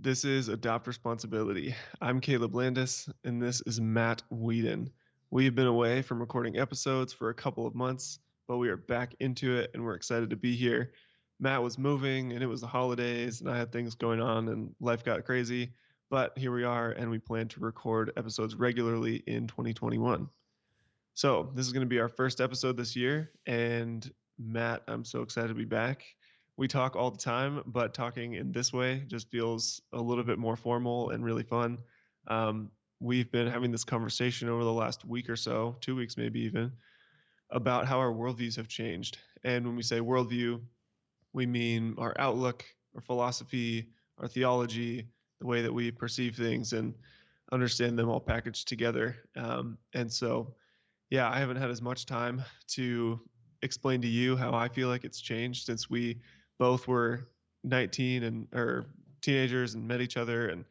This is Adopt Responsibility. I'm Caleb Landis, and this is Matt Whedon. We've been away from recording episodes for a couple of months, but we are back into it, and we're excited to be here. Matt was moving, and it was the holidays, and I had things going on, and life got crazy. But here we are, and we plan to record episodes regularly in 2021. So, this is going to be our first episode this year. And Matt, I'm so excited to be back. We talk all the time, but talking in this way just feels a little bit more formal and really fun. We've been having this conversation over the last week or so, 2 weeks maybe even, about how our worldviews have changed. And when we say worldview, we mean our outlook, our philosophy, our theology, the way that we perceive things and understand them all packaged together. And so, yeah, I haven't had as much time to explain to you how I feel like it's changed since we both were 19 and or teenagers and met each other and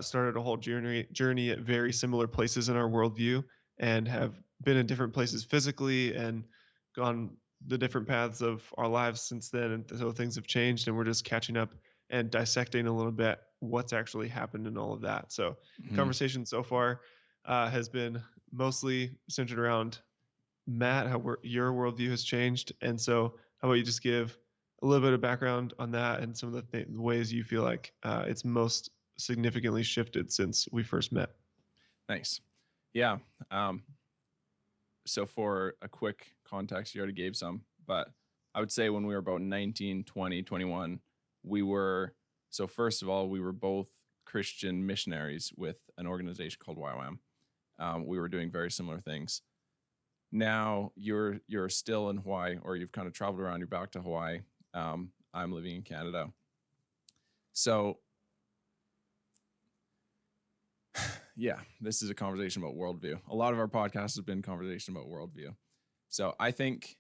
started a whole journey at very similar places in our worldview and have been in different places physically and gone the different paths of our lives since then. And so things have changed, and we're just catching up and dissecting a little bit what's actually happened and all of that. So, Mhm. conversation so far has been mostly centered around Matt, how your worldview has changed. And so, how about you just give a little bit of background on that and some of the ways you feel like it's most significantly shifted since we first met? Nice. Yeah. Um, so for a quick context, you already gave some, but I would say when we were about 19, 20, 21, we were, so first of all, we were both Christian missionaries with an organization called YWAM. We were doing very similar things. Now you're still in Hawaii, or you've kind of traveled around, you're back to Hawaii. I'm living in Canada. So yeah, this is a conversation about worldview. A lot of our podcasts have been conversation about worldview. So I think,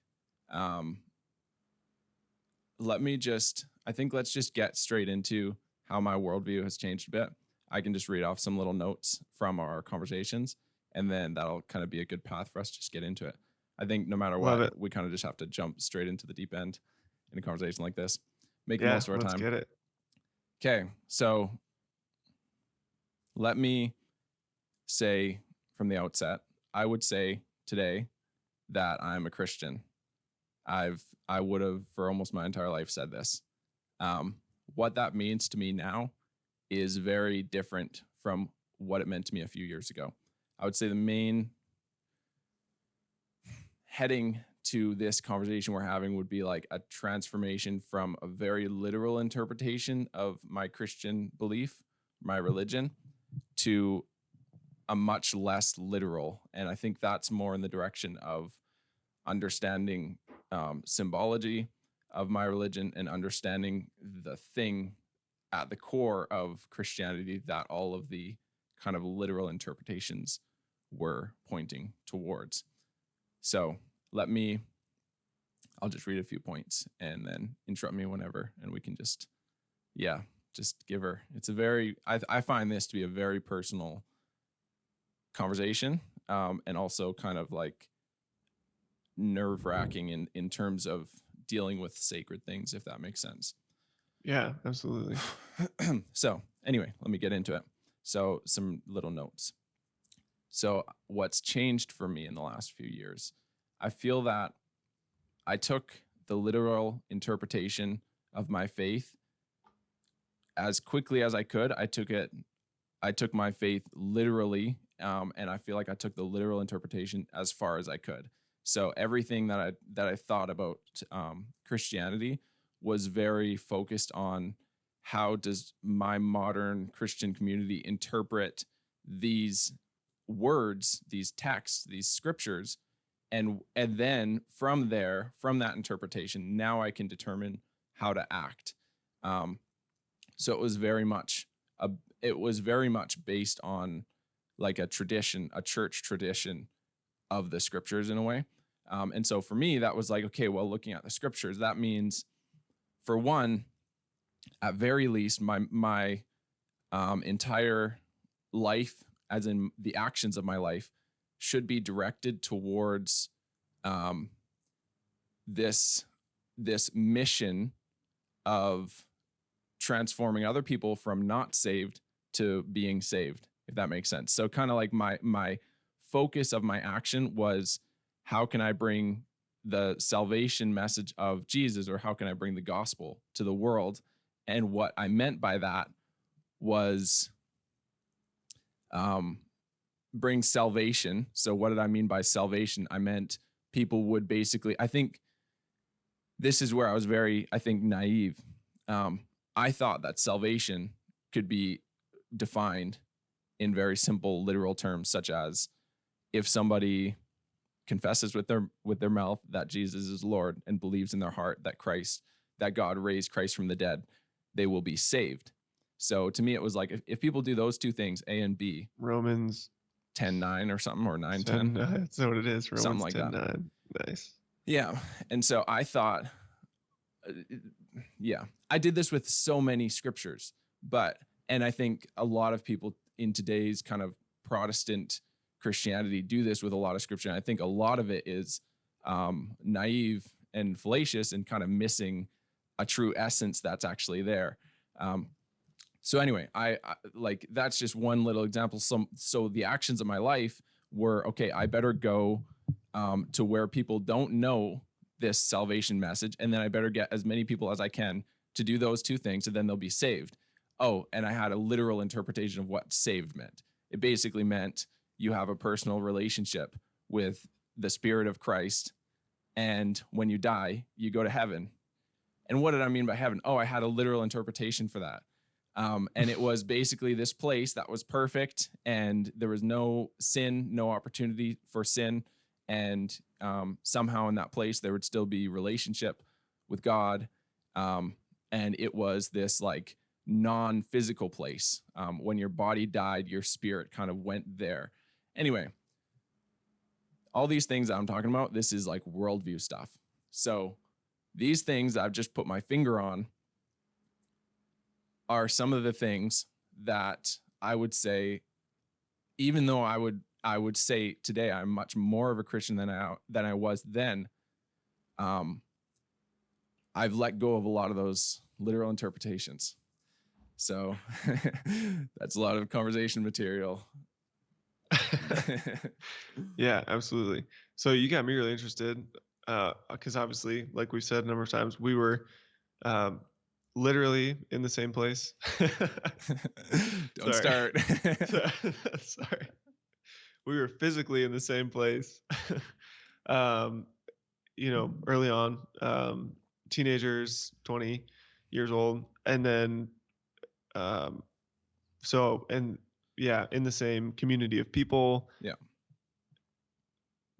um, let's just get straight into how my worldview has changed a bit. I can just read off some little notes from our conversations, and then that'll kind of be a good path for us to just get into it. I think no matter Love what, it. we kind of just have to jump straight into the deep end in a conversation like this. Make the Yeah, most of our let's time. get it. Okay, so let me say from the outset, I would say today that I'm a Christian. I would have for almost my entire life said this. What that means to me now is very different from what it meant to me a few years ago. I would say the main heading to this conversation we're having would be like a transformation from a very literal interpretation of my Christian belief, my religion, to a much less literal. And I think that's more in the direction of understanding symbology of my religion and understanding the thing at the core of Christianity that all of the kind of literal interpretations were pointing towards. So I'll just read a few points and then interrupt me whenever, and we can just give her. I find this to be a very personal conversation, and also kind of like nerve wracking in terms of dealing with sacred things, if that makes sense. Yeah, absolutely. So anyway, let me get into it. So some little notes. So what's changed for me in the last few years? I feel that I took the literal interpretation of my faith as quickly as I could. I took my faith literally, and I feel like I took the literal interpretation as far as I could. So everything that I thought about Christianity was very focused on how does my modern Christian community interpret these words, these texts, these scriptures, and then from there, from that interpretation, now I can determine how to act. Um, so it was very much based on like a tradition, a church tradition of the scriptures in a way. And so for me, that was like, okay, well, looking at the scriptures, that means for one, at very least, my entire life, as in the actions of my life, should be directed towards um, this mission of transforming other people from not saved to being saved, if that makes sense. So kind of like my focus of my action was, how can I bring the salvation message of Jesus, or how can I bring the gospel to the world? And what I meant by that was um, bring salvation. So what did I mean by salvation? I meant people would basically, I think this is where I was very, I think, naive. Um, I thought that salvation could be defined in very simple literal terms, such as if somebody confesses with their mouth that Jesus is Lord and believes in their heart that God raised Christ from the dead, they will be saved. So to me, it was like, if people do those two things, A and B, Romans 10:9 or something, or 9:10, 10, that's what it is. something Romans like 10 that. 9. Nice. Yeah. And so I thought, uh, yeah, I did this with so many scriptures, and I think a lot of people in today's kind of Protestant Christianity do this with a lot of scripture. And I think a lot of it is naive and fallacious and kind of missing a true essence that's actually there. Um, so anyway, I like, that's just one little example. So the actions of my life were, okay, I better go to where people don't know this salvation message, and then I better get as many people as I can to do those two things, and then they'll be saved. Oh, and I had a literal interpretation of what saved meant. It basically meant you have a personal relationship with the Spirit of Christ, and when you die, you go to heaven. And what did I mean by heaven? Oh, I had a literal interpretation for that. And it was basically this place that was perfect, and there was no sin, no opportunity for sin. And somehow in that place, there would still be relationship with God. Um, and it was this like non-physical place. When your body died, your spirit kind of went there. Anyway, all these things that I'm talking about, this is like worldview stuff. So these things I've just put my finger on are some of the things that I would say, even though I would say today I'm much more of a Christian than I was then. Um, I've let go of a lot of those literal interpretations. So that's a lot of conversation material. Yeah, absolutely. So you got me really interested because obviously, like we said a number of times, we were um, literally in the same place. Don't Sorry. start. Sorry. We were physically in the same place. um, early on, teenagers, 20 years old, and then um, so and yeah, in the same community of people, Yeah.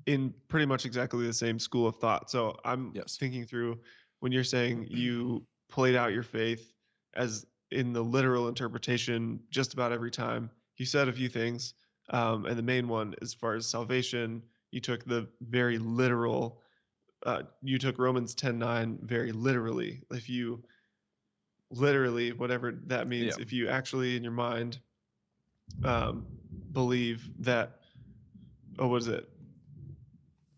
in pretty much exactly the same school of thought. So I'm Yes. thinking through when you're saying you played out your faith as in the literal interpretation just about every time. You said a few things, and the main one, as far as salvation, you took the very literal. You took Romans 10:9 very literally. If you literally, whatever that Yeah. means, if you actually in your mind um, believe that, oh, what is it?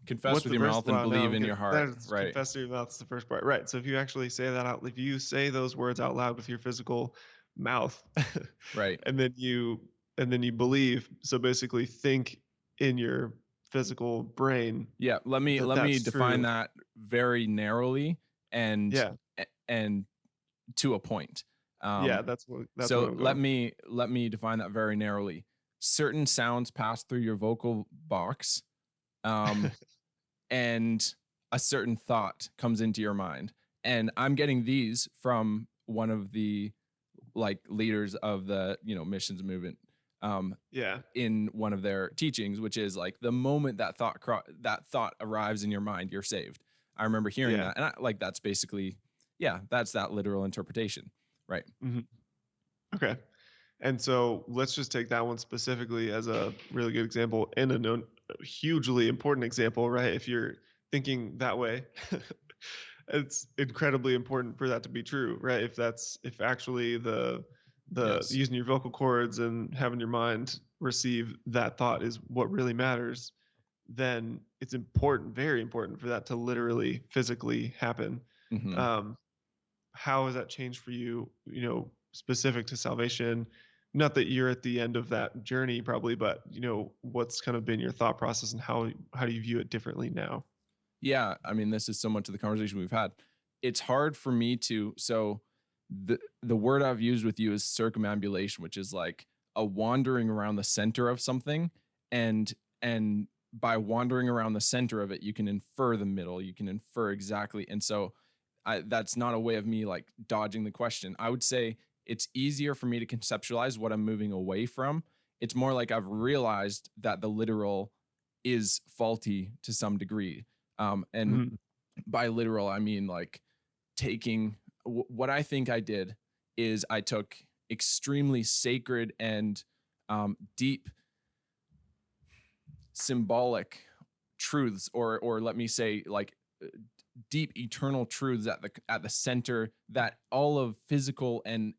Confess What's with the your verse? mouth and Wow, now believe I'm in good. your That heart. is Right. confess to your mouth is the first part. Right. So if you actually say that out, if you say those words out loud with your physical mouth, Right. and then you believe, so basically think in your physical brain Yeah. that Let me that's define true. that very narrowly and Yeah. and to a point. Yeah, Um, that's what so I'm going. let me define that very narrowly. Certain sounds pass through your vocal box, um, and a certain thought comes into your mind. And I'm getting these from one of the like leaders of the missions movement, Yeah. in one of their teachings, which is like, the moment that thought arrives in your mind, you're saved. I remember hearing Yeah. that, and that's basically, yeah, that's that literal interpretation, right? Mhm. Okay. And so let's just take that one specifically as a really good example and a hugely important example, right? If you're thinking that way, it's incredibly important for that to be true, right? If actually the Yes. using your vocal cords and having your mind receive that thought is what really matters, then it's important, very important for that to literally physically happen. Hmm. Um, how has that changed for you, specific to salvation? Not that you're at the end of that journey probably, but, what's kind of been your thought process and how do you view it differently now? Yeah, I mean, this is so much of the conversation we've had. It's hard for me to so the word I've used with you is circumambulation, which is like a wandering around the center of something, and by wandering around the center of it, you can infer the middle, you can infer exactly. And so that's not a way of me like dodging the question. I would say it's easier for me to conceptualize what I'm moving away from. It's more like I've realized that the literal is faulty to some degree. And Mhm. by literal, I mean like taking what I think I did is I took extremely sacred and deep symbolic truths, or let me say like deep eternal truths at the center that all of physical and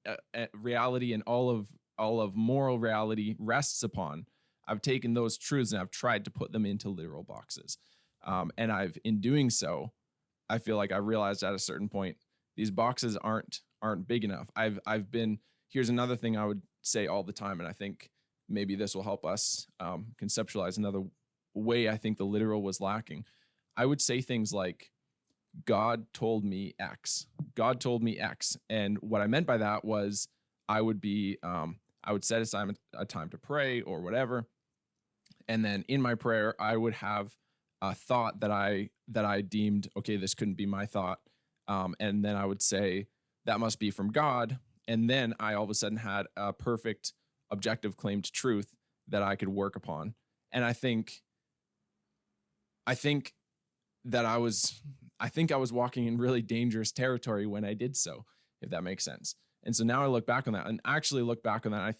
reality and all of moral reality rests upon. I've taken those truths and I've tried to put them into literal boxes, and I've in doing so, I feel like I realized at a certain point these boxes aren't big enough. I've been Here's another thing I would say all the time, and I think maybe this will help us conceptualize another way I think the literal was lacking. I would say things like, God told me X. God told me X. And what I meant by that was I would set aside a time to pray or whatever. And then in my prayer, I would have a thought that I deemed, okay, this couldn't be my thought. And then I would say, that must be from God. And then I all of a sudden had a perfect objective claim to truth that I could work upon. And I think that I think I was walking in really dangerous territory when I did so, if that makes sense. And so now I look back on that and actually look back on that. I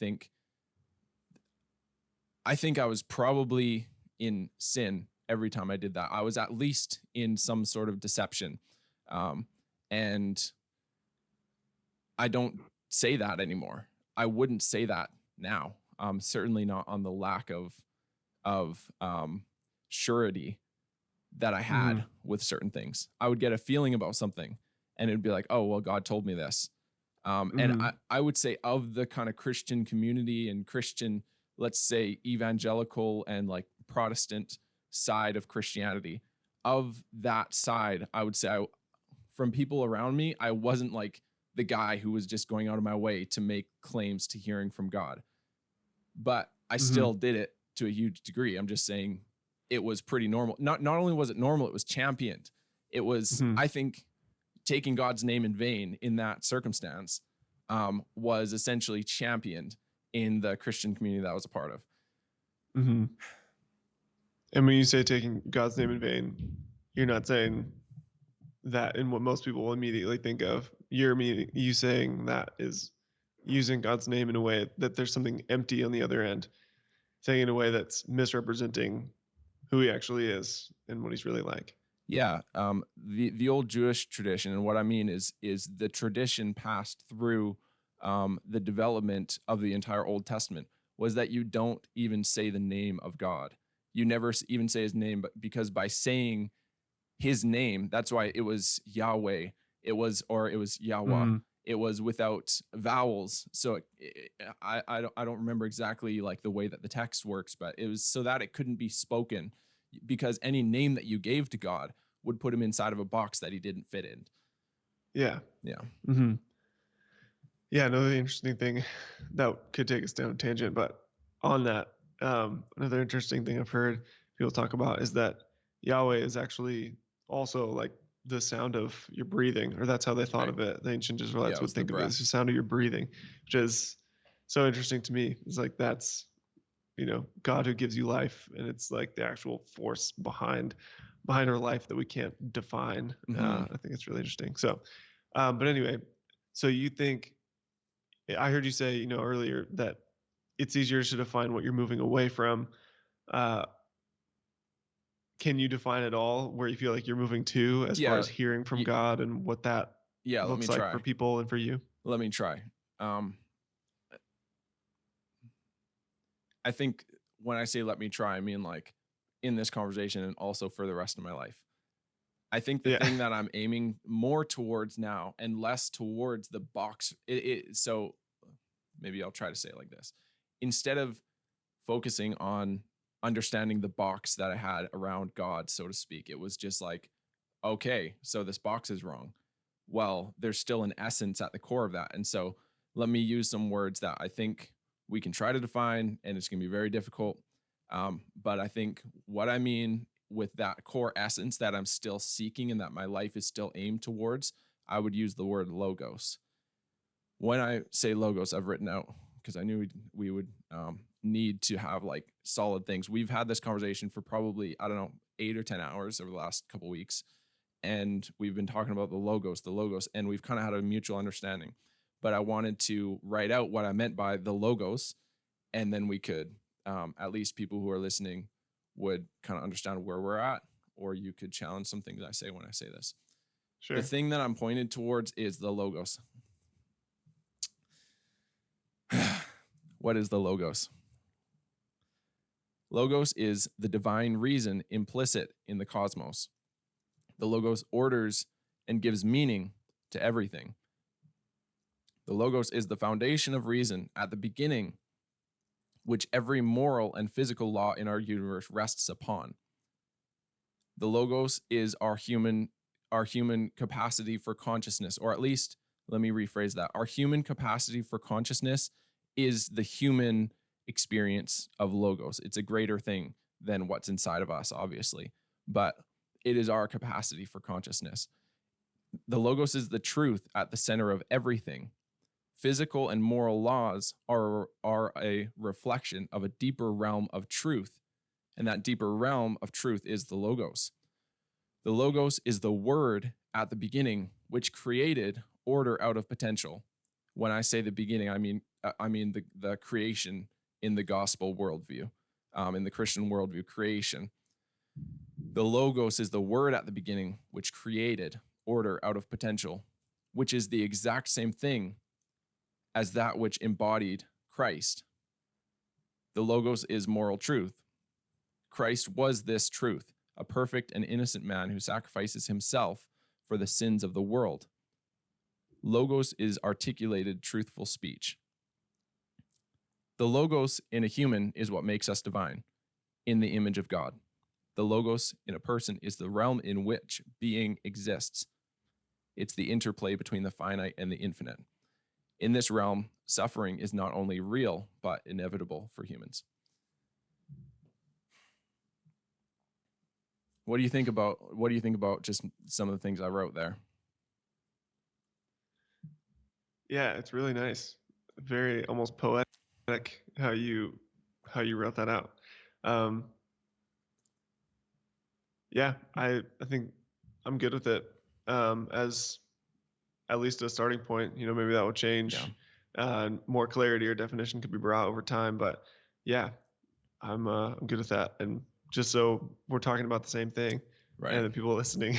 think I was probably in sin every time I did that. I was at least in some sort of deception. Um, and I don't say that anymore. I wouldn't say that now. Certainly not on the lack of surety that I had Mhm. with certain things. I would get a feeling about something and it'd be like, oh, well, God told me this. And I, Mhm. I would say of the kind of Christian community and Christian, let's say evangelical and like Protestant side of Christianity, of that side, I would say from people around me, I wasn't like the guy who was just going out of my way to make claims to hearing from God, but I Mhm. still did it to a huge degree. I'm just saying it was pretty normal. Not only was it normal, it was championed. It was, Mhm. I think, taking God's name in vain in that circumstance was essentially championed in the Christian community that I was a part of. Mhm. And when you say taking God's name in vain, you're not saying that in what most people will immediately think of. You saying that is using God's name in a way that there's something empty on the other end, saying in a way that's misrepresenting who he actually is and what he's really like. Yeah, the old Jewish tradition, and what I mean is the tradition passed through the development of the entire Old Testament was that you don't even say the name of God. You never even say His name, but because by saying His name, that's why it was Yahweh. It was Yahweh. Mhm. It was without vowels. So I don't remember exactly like the way that the text works, but it was so that it couldn't be spoken because any name that you gave to God would put him inside of a box that he didn't fit in. Yeah. Yeah. Mhm. Yeah, another interesting thing that could take us down a tangent, but on that, another interesting thing I've heard people talk about is that Yahweh is actually also like the sound of your breathing, or that's how they thought Right. of it. The ancient Yeah, Israelites it would was the think of it as the breath. sound of your breathing, which is so interesting to me. It's like that's God who gives you life, and it's like the actual force behind our life that we can't define. Hmm. I think it's really interesting. So, but anyway, so you think I heard you say, earlier that it's easier to define what you're moving away from. Uh, can you define it all where you feel like you're moving to as far Yeah. as hearing from y- God and what that yeah. Let me looks like for try. people and for you? Let me try. Um, I think when I say let me try, I mean like in this conversation and also for the rest of my life. I think the Yeah. thing that I'm aiming more towards now and less towards the box. So maybe I'll try to say it like this. Instead of focusing on understanding the box that I had around God, so to speak, it was just like, okay, so this box is wrong. Well, there's still an essence at the core of that. And so let me use some words that I think we can try to define, and it's going to be very difficult. But I think what I mean with that core essence that I'm still seeking and that my life is still aimed towards, I would use the word logos. When I say logos, I've written out because I knew we would need to have like solid things. We've had this conversation for probably, I don't know, 8 or 10 hours over the last couple of weeks. And we've been talking about the logos, and we've kind of had a mutual understanding. But I wanted to write out what I meant by the logos, and then we could, at least people who are listening would kind of understand where we're at, or you could challenge some things I say when I say this. The Sure. thing that I'm pointed towards is the logos. What is the logos? Logos is the divine reason implicit in the cosmos. The logos orders and gives meaning to everything. The logos is the foundation of reason at the beginning, which every moral and physical law in our universe rests upon. The logos is our human capacity for consciousness, or at least, let me rephrase that. Our human capacity for consciousness is the human experience of logos. It's a greater thing than what's inside of us, obviously, but it is our capacity for consciousness. The logos is the truth at the center of everything. Physical and moral laws are a reflection of a deeper realm of truth, and that deeper realm of truth is the logos. The logos is the word at the beginning, which created order out of potential. When I say the beginning, I mean the creation in the gospel worldview, in the Christian worldview, creation. The logos is the word at the beginning, which created order out of potential, which is the exact same thing as that which embodied Christ. The logos is moral truth. Christ was this truth, a perfect and innocent man who sacrifices himself for the sins of the world. Logos is articulated, truthful speech. The logos in a human is what makes us divine, in the image of God. The logos in a person is the realm in which being exists. It's the interplay between the finite and the infinite. In this realm, suffering is not only real, but inevitable for humans. What do you think about just some of the things I wrote there? Yeah, it's really nice. Very almost poetic how you wrote that out. Um, yeah, I think I'm good with it. As at least a starting point, maybe that will Yeah, change. More clarity or definition could be brought over time, but yeah, I'm good with that. And just so we're talking about the same thing, right. and the people listening,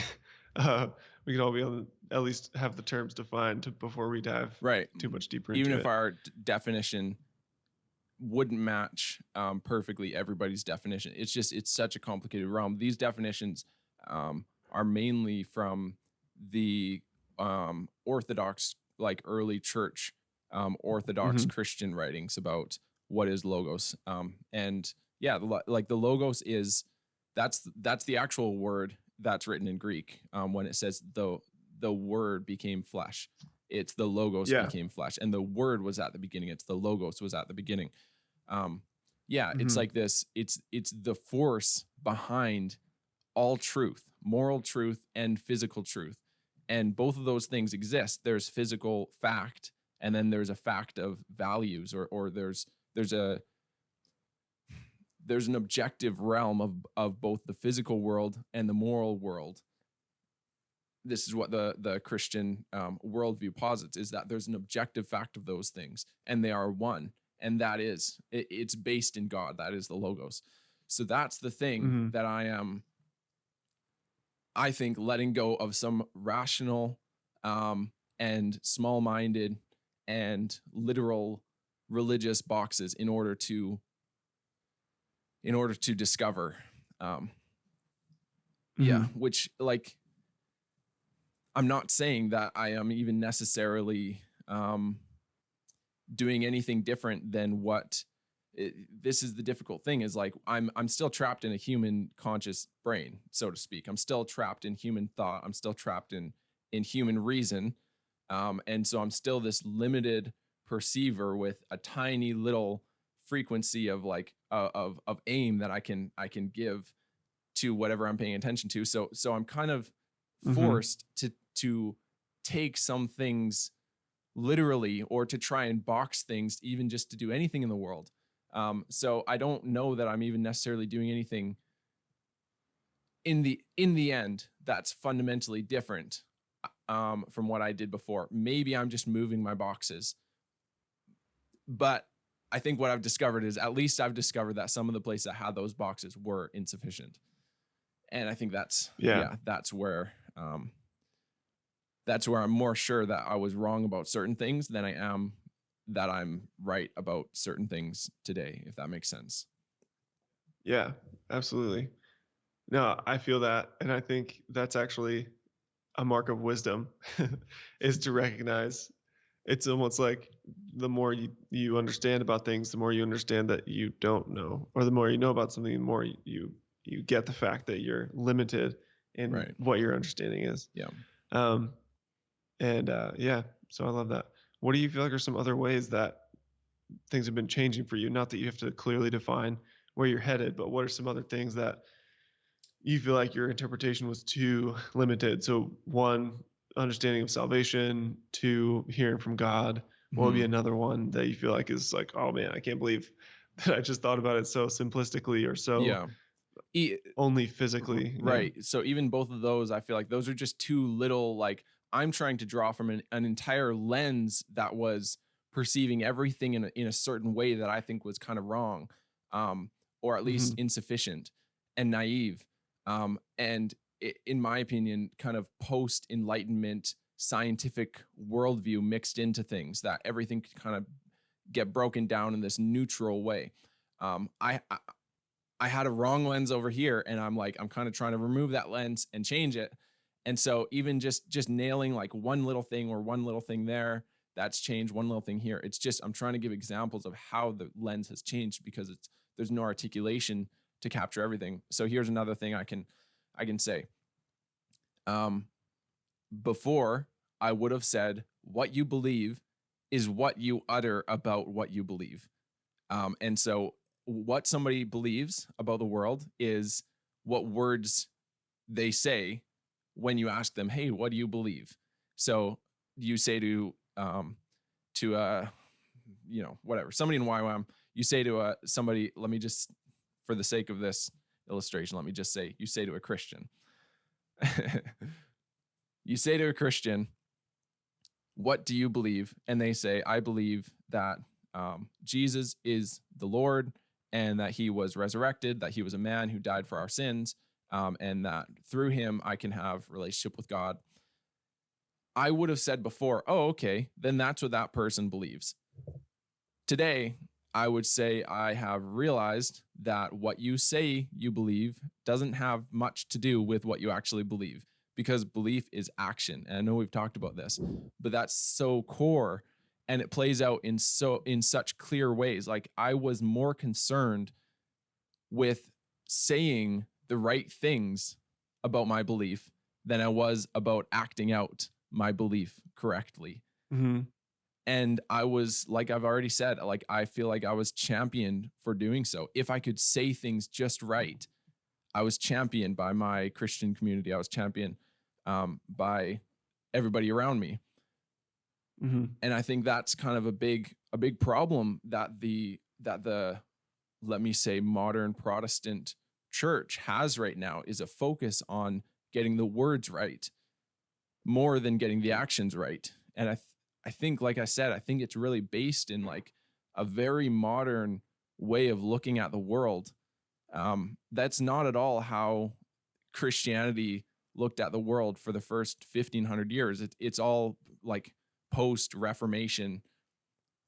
uh, we can all be on at least have the terms defined before we dive Right. too much deeper Even into if it. our definition wouldn't match perfectly everybody's definition, it's such a complicated realm. These definitions are mainly from the Orthodox, like early church, Orthodox Hmm. Christian writings about what is logos. And yeah, like the logos is that's the actual word that's written in Greek when it says the word became flesh. It's the logos Yeah. became flesh, and the word was at the beginning. It's the logos was at the beginning. Um, yeah, it's Hmm. like this. It's the force behind all truth, moral truth and physical truth, and both of those things exist. There's physical fact, and then there's a fact of values, or there's an objective realm of both the physical world and the moral world. This is what the Christian worldview posits, is that there's an objective fact of those things, and they are one, and that is it's based in God. That is the logos. So that's the thing Hmm. that I think letting go of some rational and small-minded and literal religious boxes in order to discover. Um, yeah, Hmm. which like I'm not saying that I am even necessarily doing anything different than what this is the difficult thing is like I'm still trapped in a human conscious brain, so to speak. I'm still trapped in human thought. I'm still trapped in human reason. And so I'm still this limited perceiver with a tiny little frequency of like of aim that I can give to whatever I'm paying attention to. So I'm kind of Mm-hmm. forced to take some things literally or to try and box things even just to do anything in the world. So I don't know that I'm even necessarily doing anything in the end that's fundamentally different from what I did before. Maybe I'm just moving my boxes, but I think what I've discovered is at least I've discovered that some of the places that had those boxes were insufficient, and I think that's Yeah. yeah, that's where I'm more sure that I was wrong about certain things than I am that I'm right about certain things today, if that makes sense. Yeah. Absolutely. No, I feel that, and I think that's actually a mark of wisdom is to recognize it's almost like the more you understand about things, the more you understand that you don't know, or the more you know about something, the more you get the fact that you're limited in Right. what your understanding is. Yeah. Um, and yeah, so I love that. What do you feel like are some other ways that things have been changing for you? Not that you have to clearly define where you're headed, but what are some other things that you feel like your interpretation was too limited? So one, understanding of salvation, two, hearing from God. What would be Mhm. another one that you feel like is like, oh man, I can't believe that I just thought about it so simplistically or so Yeah. E- only physically? Yeah. right. So even both of those, I feel like those are just too little. Like I'm trying to draw from an entire lens that was perceiving everything in a certain way that I think was kind of wrong, um, or at least Hmm. insufficient and naive. And in my opinion, kind of post Enlightenment scientific worldview mixed into things that everything could kind of get broken down in this neutral way. I had a wrong lens over here, and I'm kind of trying to remove that lens and change it. And so even just nailing like one little thing or one little thing there that's changed, one little thing here, it's just I'm trying to give examples of how the lens has changed because it's there's no articulation to capture everything. So here's another thing I can say. um Before, I would have said what you believe is what you utter about what you believe. And so, what somebody believes about the world is what words they say when you ask them, "Hey, what do you believe?" So you say to whatever somebody in YWAM, you say to somebody. Let me just, for the sake of this illustration, let me just say you say to a Christian, you say to a Christian, "What do you believe?" And they say, "I believe that Jesus is the Lord and that he was resurrected, that he was a man who died for our sins, and that through him I can have relationship with God." I would have said before, "Oh, okay, then that's what that person believes." Today, I would say I have realized that what you say you believe doesn't have much to do with what you actually believe because belief is action. And I know we've talked about this, but that's so core and it plays out in such clear ways. Like I was more concerned with saying the right things about my belief than I was about acting out my belief correctly. Hmm. And I was, like I've already said, like I feel like I was championed for doing so. If I could say things just right, I was championed by my Christian community. I was championed by everybody around me. Hmm. And I think that's kind of a big problem that the let me say modern Protestant church has right now is a focus on getting the words right more than getting the actions right. And I think, like I said, I think it's really based in like a very modern way of looking at the world. That's not at all how Christianity looked at the world for the first 1500 years. It's all like post Reformation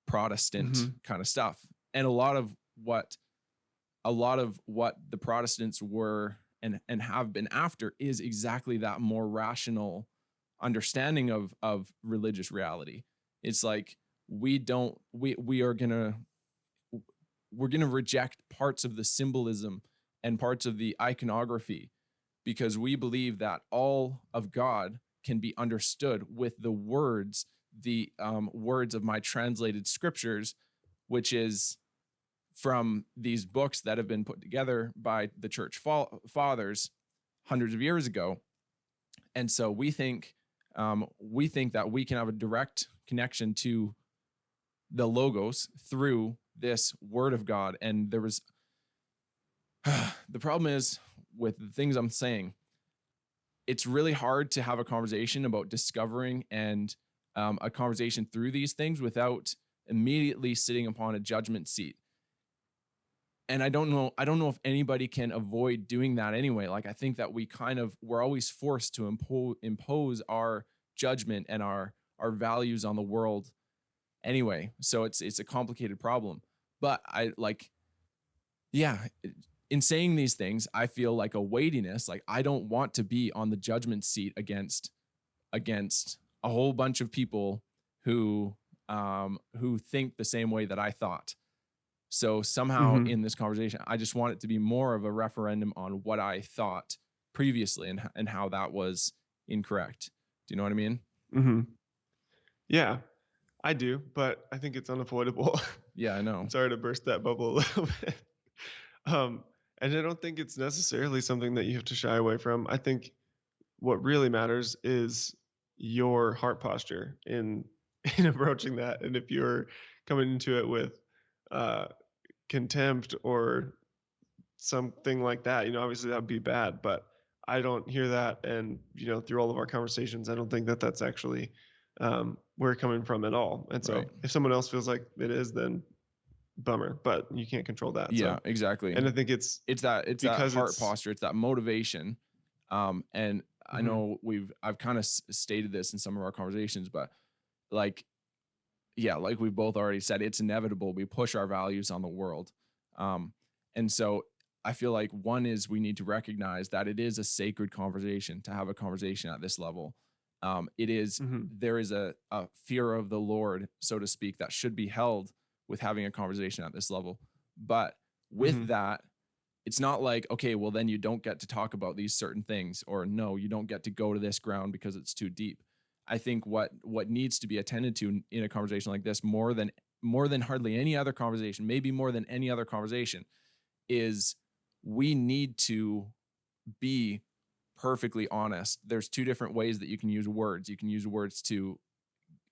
Protestant Hmm. kind of stuff. And a lot of what the Protestants were and have been after is exactly that more rational understanding of religious reality. It's like we are gonna we're gonna reject parts of the symbolism and parts of the iconography because we believe that all of God can be understood with the words, the words of my translated scriptures, which is from these books that have been put together by the church fathers hundreds of years ago. And so we think that we can have a direct connection to the logos through this word of God. And there was the problem is with the things I'm saying, it's really hard to have a conversation about discovering and a conversation through these things without immediately sitting upon a judgment seat. And I don't know if anybody can avoid doing that anyway. Like, I think that we're always forced to impose our judgment and our values on the world anyway. So it's a complicated problem. But I like, yeah, in saying these things, I feel like a weightiness. Like, I don't want to be on the judgment seat against a whole bunch of people who think the same way that I thought. So somehow Mhm. in this conversation, I just want it to be more of a referendum on what I thought previously and how that was incorrect. Do you know what I mean? Mhm. Yeah, I do, but I think it's unavoidable. Yeah, I know. Sorry to burst that bubble a little bit. Um, and I don't think it's necessarily something that you have to shy away from. I think what really matters is your heart posture in in approaching that. And if you're coming into it with uh, contempt or something like that, obviously that would be bad. But I don't hear that, and through all of our conversations, I don't think that that's actually where we're coming from at all. And Right. so, if someone else feels like it is, then bummer. But you can't control that. Yeah, So, exactly. and I think it's It's that because heart it's. posture, it's that motivation. And I Mhm, know I've kind of stated this in some of our conversations, but like, yeah, like we both already said, it's inevitable. We push our values on the world. Um, and so I feel like one is we need to recognize that it is a sacred conversation to have a conversation at this level. mhm, There is a fear of the Lord, so to speak, that should be held with having a conversation at this level. But with mhm. that, it's not like, okay, well, then you don't get to talk about these certain things, or no, you don't get to go to this ground because it's too deep. I think what needs to be attended to in a conversation like this more than hardly any other conversation, maybe more than any other conversation, is we need to be perfectly honest. There's two different ways that you can use words. You can use words to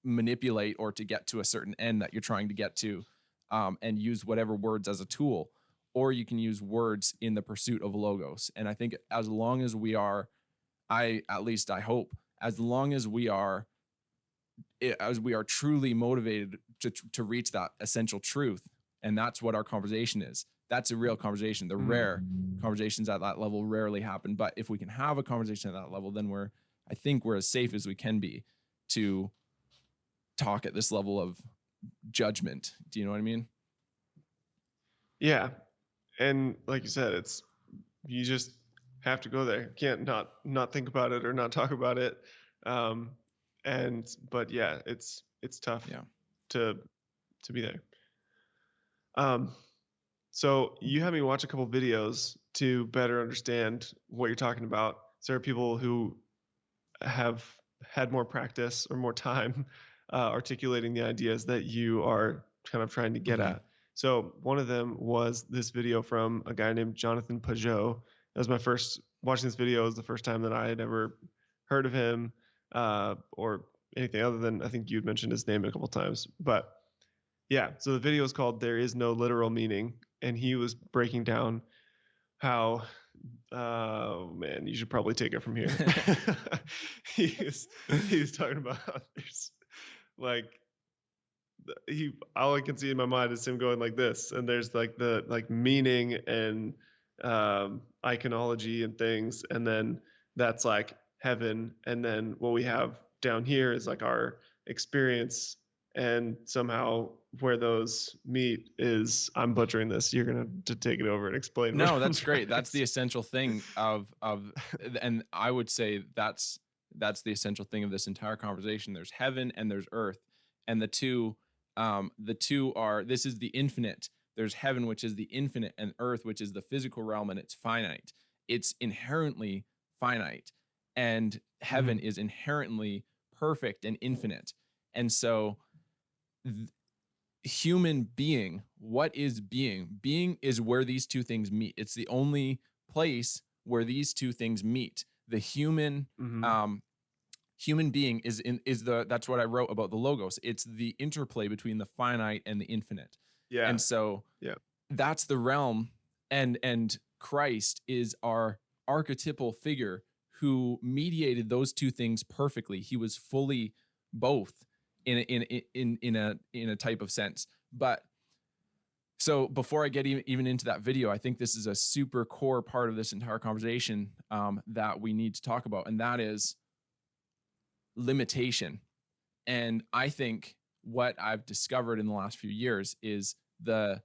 manipulate or to get to a certain end that you're trying to get to, and use whatever words as a tool, or you can use words in the pursuit of logos. And I think as long as we are, at least I hope, as long as we are truly motivated to reach that essential truth, and that's what our conversation is. That's a real conversation. The rare Mhm. conversations at that level rarely happen, but if we can have a conversation at that level, then I think we're as safe as we can be to talk at this level of judgment. Do you know what I mean? Yeah, and like you said, you just have to go there. Can't not think about it or not talk about it. Um, but yeah, it's tough Yeah. to be there. Um, so you had me watch a couple videos to better understand what you're talking about. So there are people who have had more practice or more time articulating the ideas that you are kind of trying to get Hmm. at. So one of them was this video from a guy named Jonathan Pajot. That was my first watching this video was the first time that I had ever heard of him or anything other than I think you'd mentioned his name a couple times. But yeah, so the video is called "There Is No Literal Meaning," and he was breaking down how oh man, you should probably take it from here. He was talking about how there's like he all I can see in my mind is him going like this, and there's like the like meaning and iconology and things, and then that's like heaven, and then what we have down here is like our experience, and somehow where those meet is I'm butchering this. You're gonna to take it over and explain what No, I'm that's trying great. to That's the say. essential thing and I would say That's the essential thing of this entire conversation. There's heaven and there's earth, and the two are, this is the infinite. There's heaven, which is the infinite, and earth, which is the physical realm, and it's finite. It's inherently finite, and heaven Mhm. is inherently perfect and infinite. And so, th- human being, what is being? Being is where these two things meet. It's the only place where these two things meet. The Mhm. um, human being is the, that's what I wrote about the logos. It's the interplay between the finite and the infinite. Yeah. And so Yeah. that's the realm, and Christ is our archetypal figure who mediated those two things perfectly. He was fully both in a type of sense. But so before I get even into that video, I think this is a super core part of this entire conversation, that we need to talk about, and that is limitation. And I think what I've discovered in the last few years is the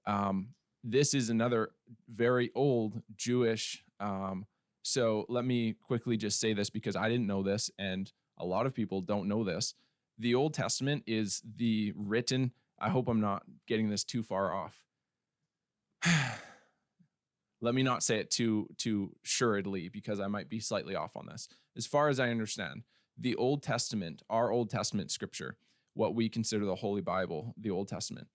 um, this is another very old Jewish. So let me quickly just say this because I didn't know this, and a lot of people don't know this. The Old Testament is the written. I hope I'm not getting this too far off. Let me not say it too suredly because I might be slightly off on this. As far as I understand, the Old Testament, our Old Testament scripture, what we consider the Holy Bible, the Old Testament,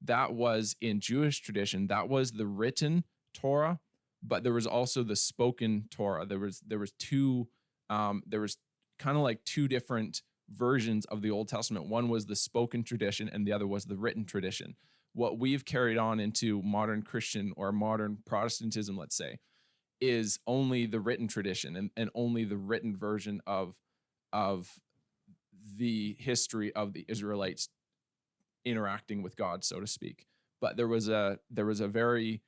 that was in Jewish tradition, that was the written Torah, but there was also the spoken Torah. There was two, there was kind of like two different versions of the Old Testament. One was the spoken tradition and the other was the written tradition. What we've carried on into modern Christian or modern Protestantism, let's say, is only the written tradition, and only the written version of the history of the Israelites interacting with God, so to speak. But there was a very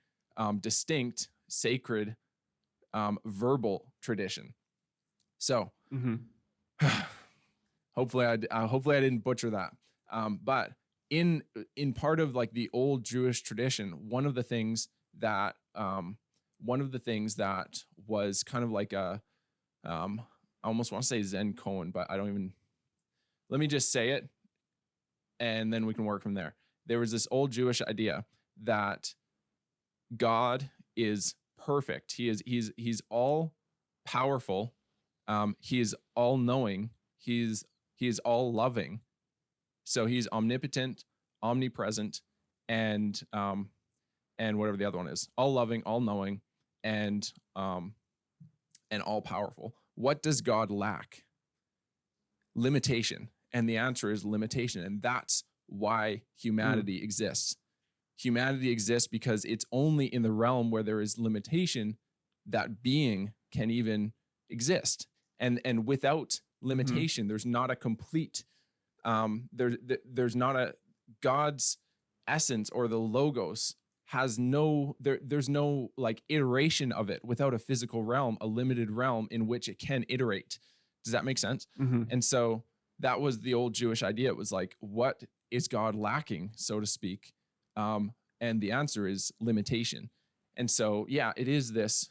distinct, sacred, verbal tradition. So Mhm. hopefully I didn't butcher that. But in part of like the old Jewish tradition, one of the things that was kind of like a I almost want to say Zen koan, but I don't even. Let me just say it, and then we can work from there. There was this old Jewish idea that God is perfect. He's all powerful. He is all knowing. He is all loving. So he's omnipotent, omnipresent, and and whatever the other one is, all loving, all knowing, and um, and all powerful. What does God lack? Limitation. And the answer is limitation. And that's why Mm. humanity exists. Humanity exists because it's only in the realm where there is limitation that being can even exist. And without Mhm. limitation, there's not a complete there's not a God's essence, or the logos has no there's no like iteration of it without a physical realm, a limited realm in which it can iterate. Does that make sense? Mhm. And so that was the old Jewish idea. It was like, what is God lacking, so to speak? And the answer is limitation. And so, yeah, it is this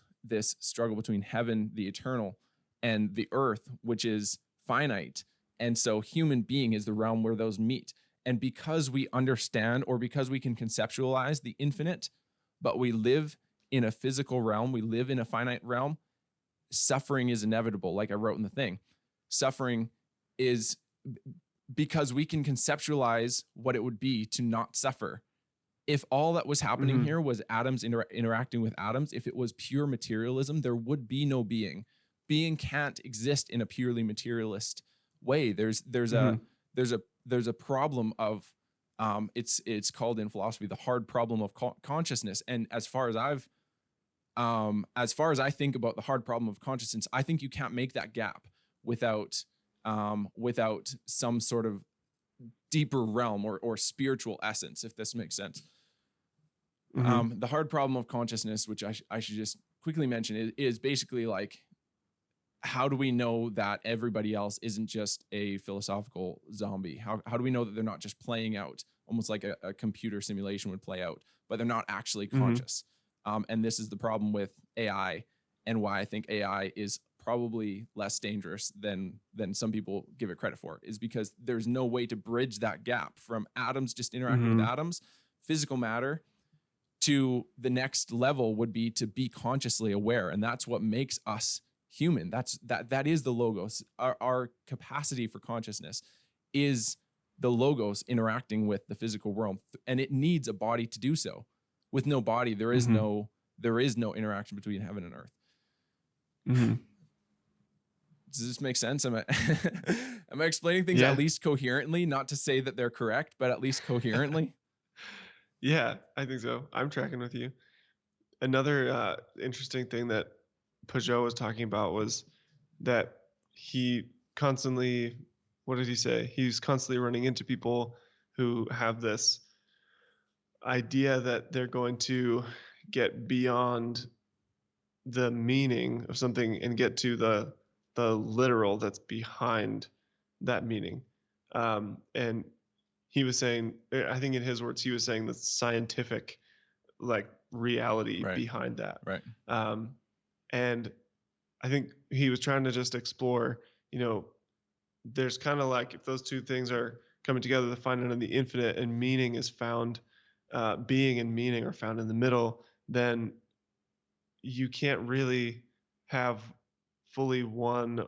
struggle between heaven, the eternal, and the earth, which is finite. And so, human being is the realm where those meet. And because we understand, or because we can conceptualize the infinite, but we live in a physical realm, we live in a finite realm, suffering is inevitable. Like I wrote in the thing, suffering is because we can conceptualize what it would be to not suffer. If all that was happening Mhm. here was atoms interacting with atoms, if it was pure materialism, there would be no being. Being can't exist in a purely materialist way. Mhm. There's a problem of it's called in philosophy the hard problem of consciousness. And as far as I think about the hard problem of consciousness, I think you can't make that gap without without some sort of deeper realm, or spiritual essence, if this makes sense. Mhm. The hard problem of consciousness, which I should just quickly mention, is basically like, how do we know that everybody else isn't just a philosophical zombie? How do we know that they're not just playing out almost like a computer simulation would play out, but they're not actually Mhm. conscious? And this is the problem with AI, and why I think AI is probably less dangerous than some people give it credit for, is because there's no way to bridge that gap from atoms just interacting with Mhm. atoms, physical matter, to the next level would be to be consciously aware, and that's what makes us human. That is the logos. Our capacity for consciousness is the logos interacting with the physical world, and it needs a body to do so. With no body, Mhm. there is no interaction between heaven and earth. Mhm. Does this make sense? Am I am I explaining things at Yeah. least coherently? Not to say that they're correct, but at least coherently. Yeah, I think so. I'm tracking with you. Another interesting thing that Peugeot was talking about was that he constantly, what did he say? He's constantly running into people who have this idea that they're going to get beyond the meaning of something and get to the literal that's behind that meaning. And he was saying, I think in his words, he was saying the scientific like reality Right. behind that. Right. Um, and I think he was trying to just explore, you know, there's kind of like if those two things are coming together, the finite and the infinite, and meaning is found, being and meaning are found in the middle, then you can't really have fully one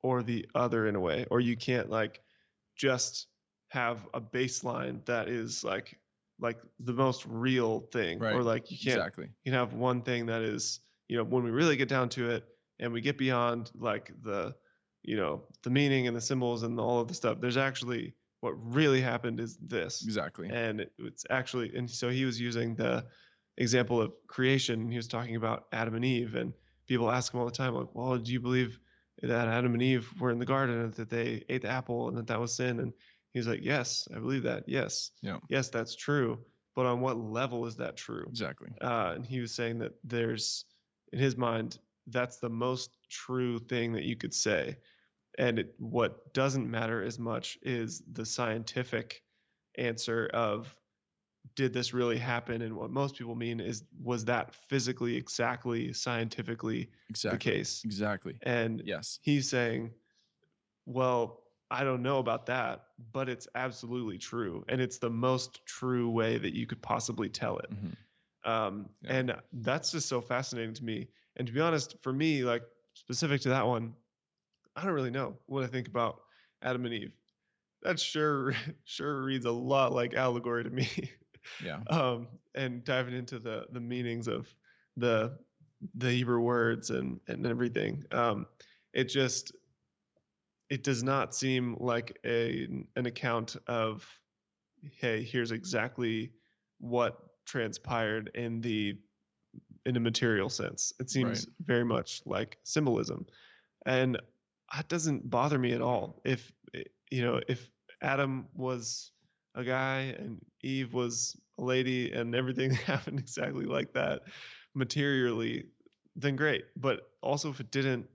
or the other in a way, or you can't like just have a baseline that is like the most real thing, or Right. like you can't Exactly. you can have one thing that is, when we really get down to it and we get beyond like the meaning and the symbols and all of the stuff, there's actually what really happened is this. Exactly. And it's actually, and so he was using the example of creation. He was talking about Adam and Eve, and people ask him all the time like, well, do you believe that Adam and Eve were in the garden and that they ate the apple and that was sin? And he's like, yes, I believe that. Yes, Yeah. yes, that's true. But on what level is that true? Exactly. And he was saying that in his mind, that's the most true thing that you could say. And what doesn't matter as much is the scientific answer of, did this really happen? And what most people mean is, was that physically, exactly, scientifically the Exactly. case? Exactly. And Yes. he's saying, well, I don't know about that, but it's absolutely true. And it's the most true way that you could possibly tell it. Hmm. Yeah. And that's just so fascinating to me. And to be honest, for me, like specific to that one, I don't really know what I think about Adam and Eve. That sure sure reads a lot like allegory to me. Yeah. And diving into the meanings of the the Hebrew words and everything. It just it does not seem like an account of, hey, here's exactly what transpired in a material sense. It Right. seems very much like symbolism. And that doesn't bother me at all. If Adam was a guy and Eve was a lady and everything happened exactly like that materially, then great. But also if it didn't,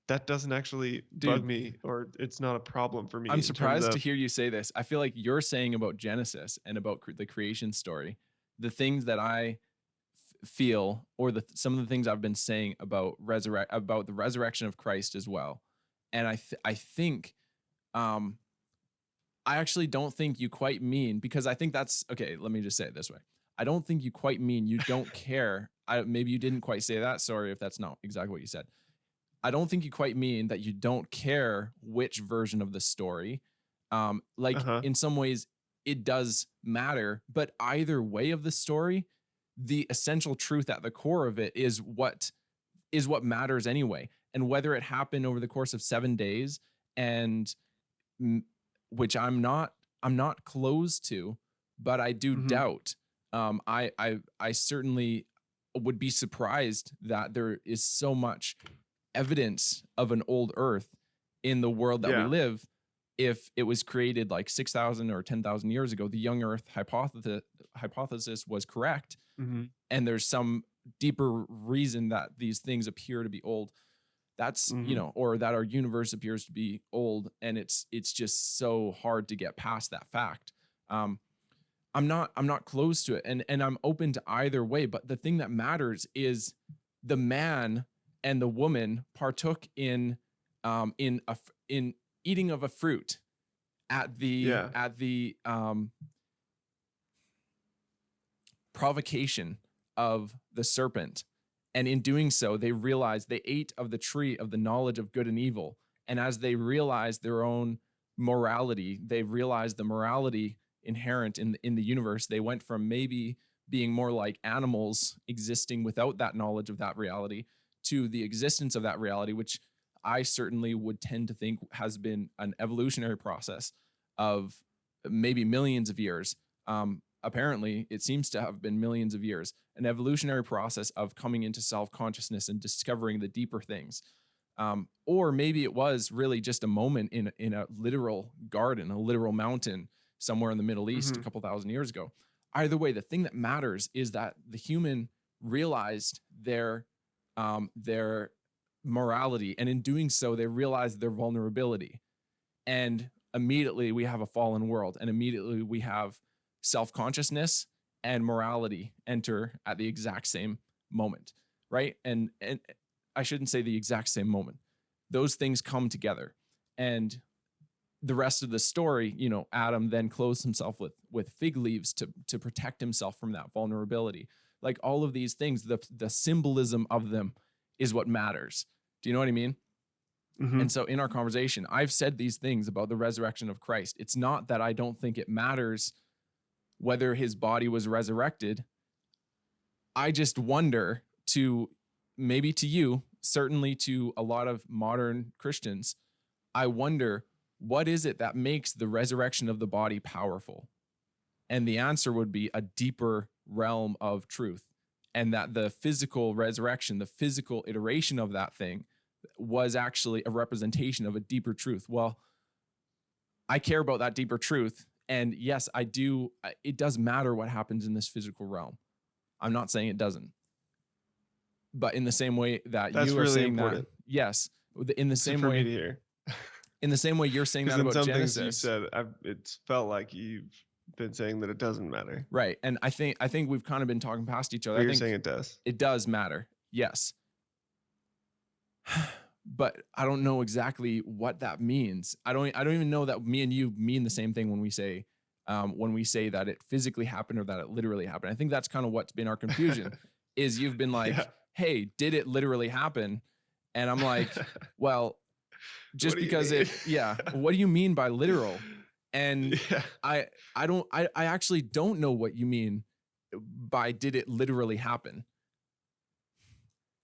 that doesn't actually bug Dude, me, or it's not a problem for me I'm in terms surprised to of. hear you say this. I feel like you're saying about Genesis and about the creation story, the things that I feel, or some of the things I've been saying about about the resurrection of Christ as well. And I think um I actually don't think you quite mean, because I think that's okay. Let me just say it this way. I don't think you quite mean you don't care. Maybe you didn't quite say that. Sorry if that's not exactly what you said. I don't think you quite mean that you don't care which version of the story. Like Uh-huh. in some ways, it does matter, but either way of the story, the essential truth at the core of it is what matters anyway. And whether it happened over the course of 7 days, and m- which I'm not closed to, but I do Mhm. doubt. I certainly would be surprised that there is so much evidence of an old Earth in the world that we Yeah. live. If it was created like 6,000 or 10,000 years ago, the young Earth hypothesis was correct, Mhm. and there's some deeper reason that these things appear to be old. That's, Mhm. or that our universe appears to be old, and it's just so hard to get past that fact. um I'm not close to it, and I'm open to either way, but the thing that matters is the man and the woman partook in eating of a fruit at the Yeah. provocation of the serpent. And in doing so, they realized they ate of the tree of the knowledge of good and evil. And as they realized their own morality, they realized the morality inherent in the universe. They went from maybe being more like animals existing without that knowledge of that reality to the existence of that reality, which I certainly would tend to think has been an evolutionary process of maybe millions of years. Apparently, it seems to have been millions of years, an evolutionary process of coming into self consciousness and discovering the deeper things. Or maybe it was really just a moment in a literal garden, a literal mountain somewhere in the Middle East a Hmm. couple thousand years ago. Either way, the thing that matters is that the human realized their morality, and in doing so, they realized their vulnerability. And immediately we have a fallen world, and immediately we have self-consciousness and morality enter at the exact same moment, right? And I shouldn't say the exact same moment. Those things come together. And the rest of the story, Adam then clothes himself with fig leaves to protect himself from that vulnerability. Like all of these things, the symbolism of them is what matters. Do you know what I mean? Hmm. And so in our conversation, I've said these things about the resurrection of Christ. It's not that I don't think it matters whether his body was resurrected. I just wonder, to maybe to you, certainly to a lot of modern Christians, I wonder, what is it that makes the resurrection of the body powerful? And the answer would be a deeper realm of truth. And that the physical resurrection, the physical iteration of that thing was actually a representation of a deeper truth. Well, I care about that deeper truth. And yes, I do. It does matter what happens in this physical realm. I'm not saying it doesn't. But in the same way that That's you are really saying that, important yes, in the same for me way, to hear. you're saying Because that in about some things you've Genesis. said, it's felt like you've been saying that it doesn't matter, Right. And I think we've kind of been talking past each other. but I you're saying think it does. it does matter. Yes. But I don't know exactly what that means. I don't even know that me and you mean the same thing when we say that it physically happened or that it literally happened. I think that's kind of what's been our confusion, is you've been Yeah. like, "Hey, did it literally happen?" And I'm like, "Well, What just do you because mean? what do you mean by literal?" And Yeah. I actually don't know what you mean by did it literally happen.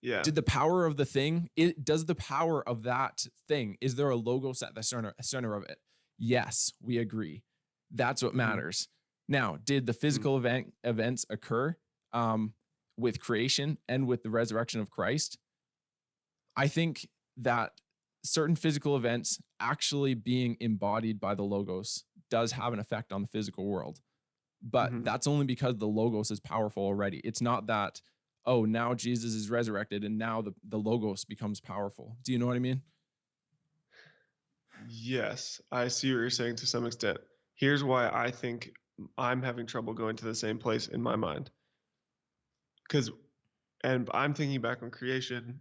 Yeah. Did the power of the thing, does the power of that thing, is there a logos at the center of it? Yes, we agree. That's what Hmm. matters. Now, did the physical events occur um, with creation and with the resurrection of Christ? I think that certain physical events actually being embodied by the logos does have an effect on the physical world. But Hmm. that's only because the logos is powerful already. It's not that, oh, now Jesus is resurrected and now the logos becomes powerful. Do you know what I mean? Yes, I see what you're saying to some extent. Here's why I think I'm having trouble going to the same place in my mind. Because, and I'm thinking back on creation,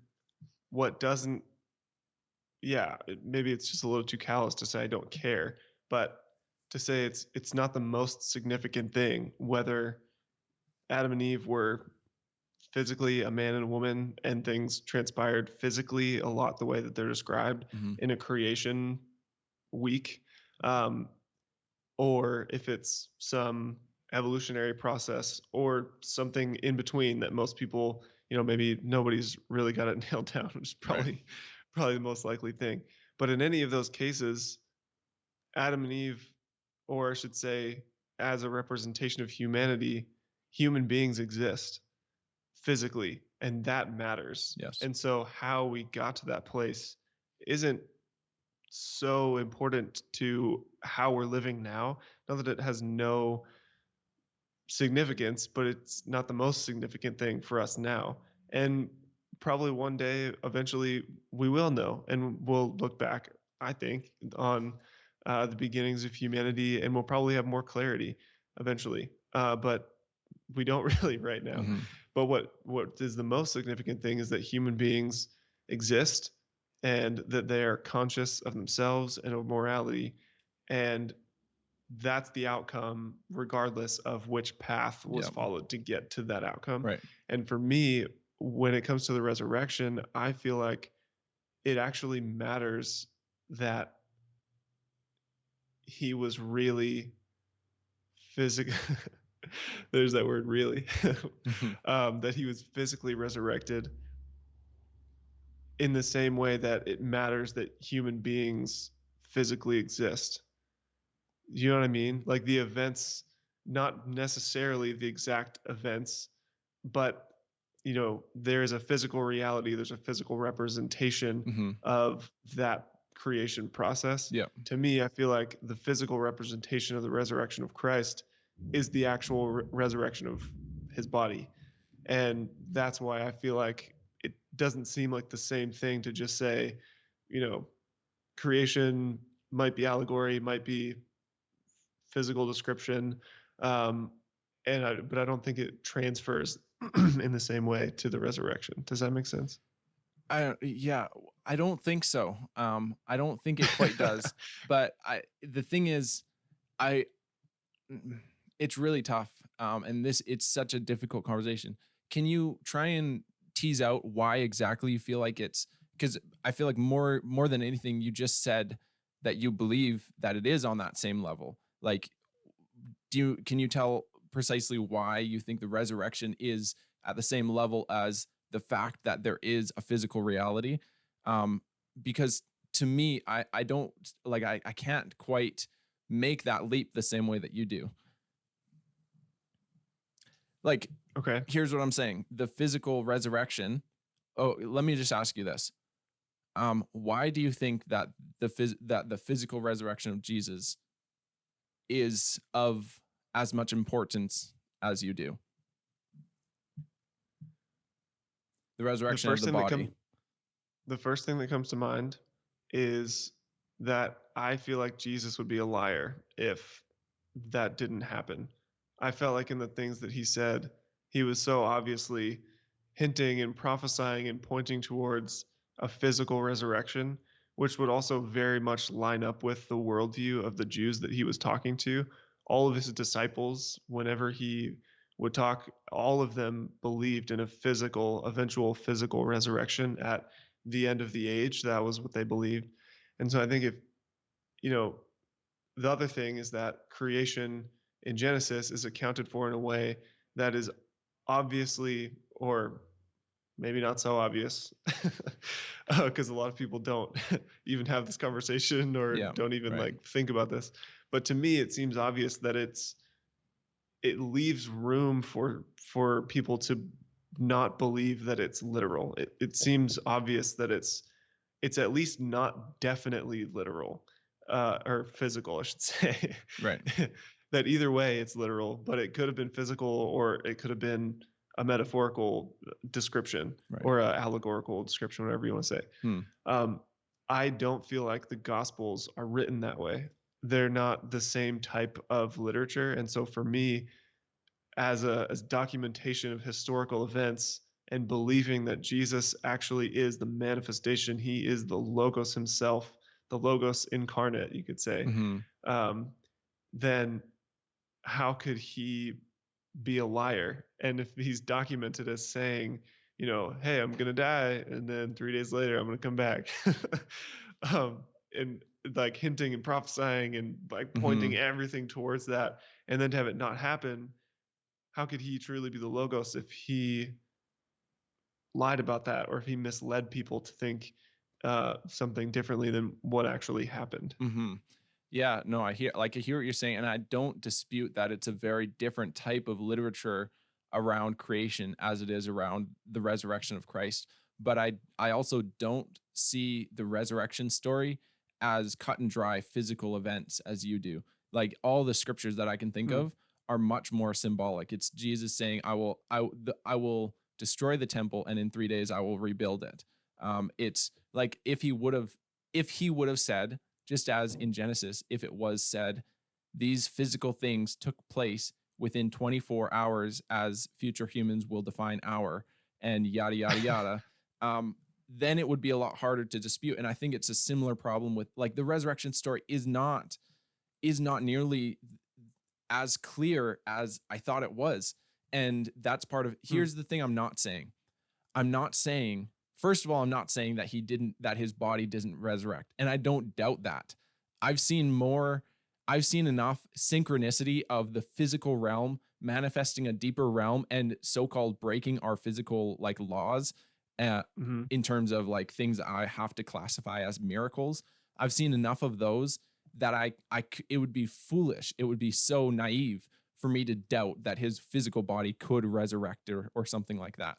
what doesn't, yeah, maybe it's just a little too callous to say I don't care, but to say it's not the most significant thing whether Adam and Eve were physically a man and a woman and things transpired physically a lot the way that they're described Mm-hmm. in a creation week, um, or if it's some evolutionary process or something in between that most people, maybe nobody's really got it nailed down, which is Right. probably the most likely thing. But in any of those cases, Adam and Eve, or I should say, as a representation of humanity, human beings exist physically, and that matters. Yes. And so, how we got to that place isn't so important to how we're living now. Not that it has no significance, but it's not the most significant thing for us now. And probably one day, eventually, we will know, and we'll look back, I think, on the beginnings of humanity, and we'll probably have more clarity eventually. But we don't really right now. Mm-hmm. But what is the most significant thing is that human beings exist and that they are conscious of themselves and of morality. And that's the outcome, regardless of which path was Yeah. followed to get to that outcome. Right. And for me, when it comes to the resurrection, I feel like it actually matters that he was really physical. There's that word, really. Mhm. That he was physically resurrected in the same way that it matters that human beings physically exist. You know what I mean? Like the events, not necessarily the exact events, but there is a physical reality, there's a physical representation Mhm. of that creation process. Yeah. To me, I feel like the physical representation of the resurrection of Christ is the actual resurrection of his body. And that's why I feel like it doesn't seem like the same thing to just say, you know, creation might be allegory, might be physical description, um, but I don't think it transfers in the same way to the resurrection. Does that make sense? Yeah, I don't think so. I don't think it quite does. But the thing is, I mm, it's really tough. And it's such a difficult conversation. Can you try and tease out why exactly you feel like it's, because I feel like more than anything, you just said that you believe that it is on that same level. Like, can you tell precisely why you think the resurrection is at the same level as the fact that there is a physical reality? Um, because to me, I don't like I can't quite make that leap the same way that you do. Like, Okay. here's what I'm saying: the physical resurrection. Oh, let me just ask you this: why do you think that the physical resurrection of Jesus is of as much importance as you do? The The resurrection of first the thing that body. comes the first thing that comes to mind is that I feel like Jesus would be a liar if that didn't happen. I felt like in the things that he said, he was so obviously hinting and prophesying and pointing towards a physical resurrection, which would also very much line up with the worldview of the Jews that he was talking to. All of his disciples, whenever he would talk, all of them believed in a eventual physical resurrection at the end of the age. That was what they believed. And so I think if, you know, the other thing is that creation in Genesis is accounted for in a way that is obviously, or maybe not so obvious, because a lot of people don't even have this conversation or Yeah, don't even right. like think about this. But to me, it seems obvious that it leaves room for people to not believe that it's literal. It seems obvious that it's at least not definitely literal, or physical, I should say. Right. That either way it's literal, but it could have been physical or it could have been a metaphorical description Right. or a allegorical description, whatever you want to say. Hmm. Um, I don't feel like the Gospels are written that way. They're not the same type of literature, and so for me, as documentation of historical events and believing that Jesus actually is the manifestation. He is the Logos himself, the Logos incarnate, you could say. Mhm. Um, then how could he be a liar? And if he's documented as saying, hey, I'm gonna die, and then 3 days later I'm gonna come back, um, and like hinting and prophesying and like pointing Mhm. everything towards that, and then to have it not happen, how could he truly be the Logos if he lied about that or if he misled people to think something differently than what actually happened? Mhm. Yeah, no, I hear what you're saying, and I don't dispute that it's a very different type of literature around creation as it is around the resurrection of Christ. But I also don't see the resurrection story as cut and dry physical events as you do. Like, all the scriptures that I can think Hmm. of are much more symbolic. It's Jesus saying, I will destroy the temple, and in 3 days I will rebuild it." It's like if he would have said, just as in Genesis, if it was said, these physical things took place within 24 hours, as future humans will define hour, and yada, yada, yada. then it would be a lot harder to dispute. And I think it's a similar problem with like the resurrection story is not nearly as clear as I thought it was. And that's part of Hmm. here's the thing I'm not saying. I'm not saying, first of all, I'm not saying that that his body didn't resurrect. And I don't doubt that. I've seen more, I've seen enough synchronicity of the physical realm manifesting a deeper realm and so-called breaking our physical like laws uh, Hmm. in terms of like things I have to classify as miracles. I've seen enough of those that it would be foolish. It would be so naive for me to doubt that his physical body could resurrect or something like that.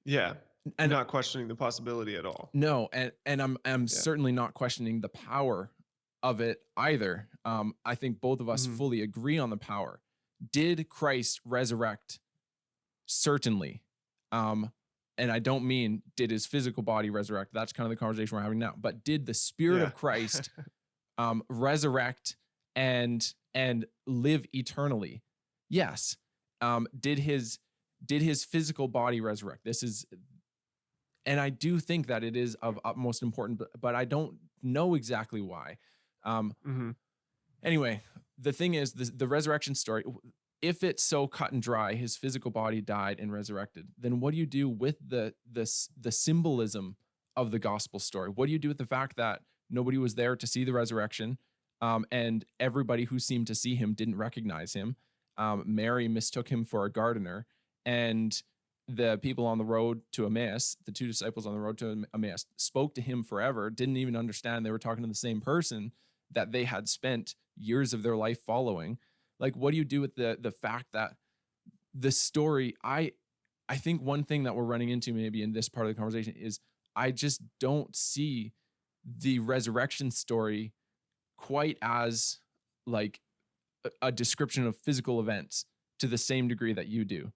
Yeah. You're And not questioning the possibility at all. no, and I'm Yeah. certainly not questioning the power of it either. I think both of us Hmm. fully agree on the power. Did Christ resurrect? Certainly. Um, and I don't mean did his physical body resurrect. That's kind of the conversation we're having now. But did the Spirit Yeah. of Christ resurrect and live eternally? Yes. Did his physical body resurrect? This is, and I do think that it is of utmost importance, but I don't know exactly why. Um, Hmm. anyway, the thing is, the resurrection story. If it's so cut and dry, his physical body died and resurrected. Then what do you do with the symbolism of the gospel story? What do you do with the fact that nobody was there to see the resurrection, and everybody who seemed to see him didn't recognize him? Mary mistook him for a gardener, and the people on the road to Emmaus, the two disciples on the road to Emmaus, spoke to him forever, didn't even understand they were talking to the same person that they had spent years of their life following. Like, what do you do with the fact that the story, I think one thing that we're running into maybe in this part of the conversation is I just don't see the resurrection story quite as like a description of physical events to the same degree that you do.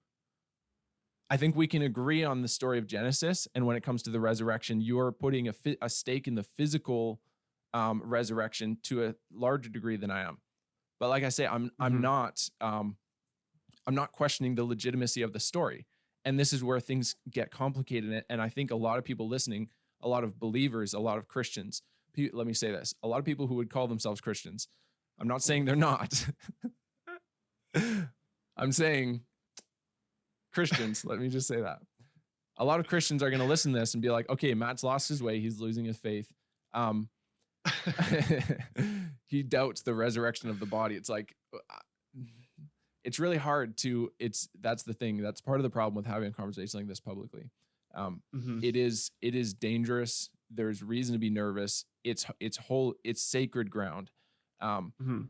I think we can agree on the story of Genesis, and when it comes to the resurrection, you're putting a stake in the physical resurrection to a larger degree than I am. But like I say, Hmm. I'm not questioning the legitimacy of the story, and this is where things get complicated. And I think a lot of people listening, a lot of believers, a lot of Christians. Let me say this: a lot of people who would call themselves Christians. I'm not saying they're not. I'm saying Christians. Let me just say that. A lot of Christians are going to listen to this and be like, okay, Matt's lost his way. He's losing his faith. Um, he doubts the resurrection of the body. It's like, it's really hard to, that's the thing. That's part of the problem with having a conversation like this publicly. Um, Hmm. it is dangerous. There's reason to be nervous. It's sacred ground. Um, Hmm.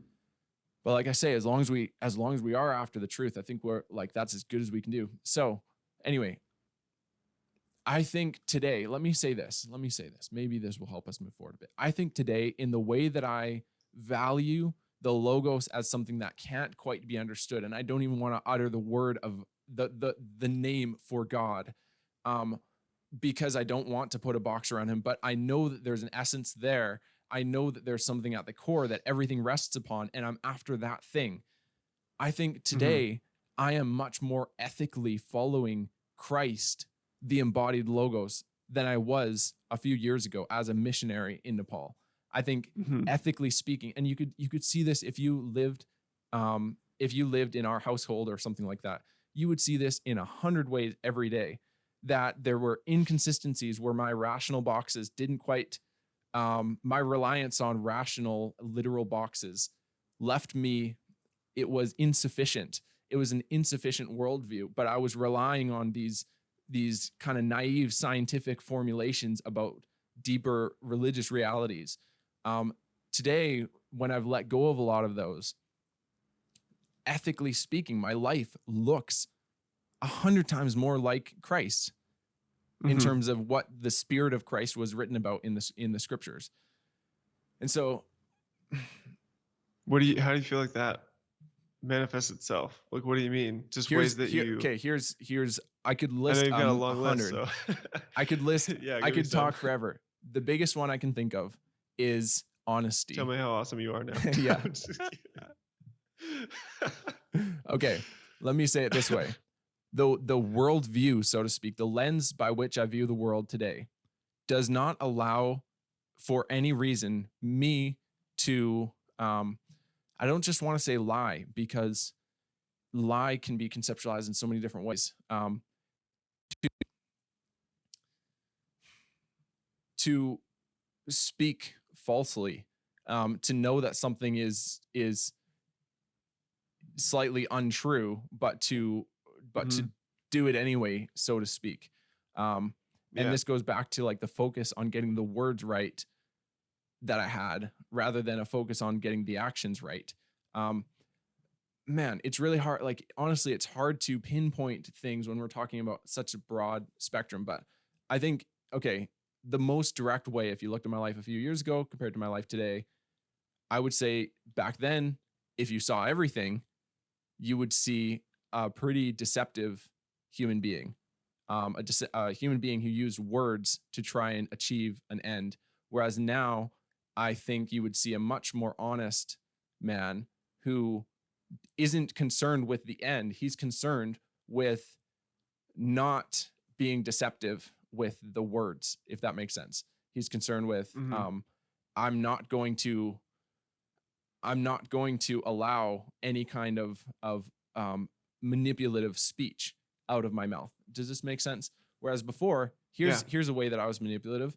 but like I say, as long as we are after the truth, I think we're like, that's as good as we can do. So anyway, I think today, let me say this. Maybe this will help us move forward a bit. I think today, in the way that I value the logos as something that can't quite be understood, and I don't even want to utter the word of the name for God, um, because I don't want to put a box around him, but I know that there's an essence there. I know that there's something at the core that everything rests upon, and I'm after that thing. I think Hmm. today I am much more ethically following Christ, the embodied logos, than I was a few years ago as a missionary in Nepal. I think Hmm. ethically speaking, and you could see this if you lived in our household or something like that, you would see this in 100 ways every day. That there were inconsistencies where my rational boxes didn't quite, my reliance on rational literal boxes left me, it was insufficient. It was an insufficient worldview, but I was relying on these kind of naive scientific formulations about deeper religious realities. Um, Today, when I've let go of a lot of those, ethically speaking, my life looks 100 times more like Christ in Hmm. terms of what the Spirit of Christ was written about in the scriptures. And so, How do you feel like that manifests itself? Like, what do you mean? Just ways that you, here's I could I know list you've got a a long list, hundred. so I could list, yeah, I give me could some. talk forever. The biggest one I can think of is Tell honesty. me how awesome you are now. Yeah. I'm just kidding. Okay. Let me say it this way. The worldview, so to speak, the lens by which I view the world today does not allow for any reason me to I don't just want to say lie, because lie can be conceptualized in so many different ways. To speak falsely, to know that something is slightly untrue, but to Hmm. do it anyway, so to speak. Um, and Yeah. this goes back to like the focus on getting the words right that I had, rather than a focus on getting the actions right. Um, Man, it's really hard. Like, honestly, it's hard to pinpoint things when we're talking about such a broad spectrum. But I think, okay, the most direct way, if you looked at my life a few years ago compared to my life today, I would say back then, if you saw everything, you would see a pretty deceptive human being, a human being who used words to try and achieve an end. Whereas now, I think you would see a much more honest man who isn't concerned with the end. He's concerned with not being deceptive with the words, if that makes sense. He's concerned with, Hmm. I'm not going to I'm not going to allow any kind of manipulative speech out of my mouth. Does this make sense? Whereas before, Yeah. here's a way that I was manipulative,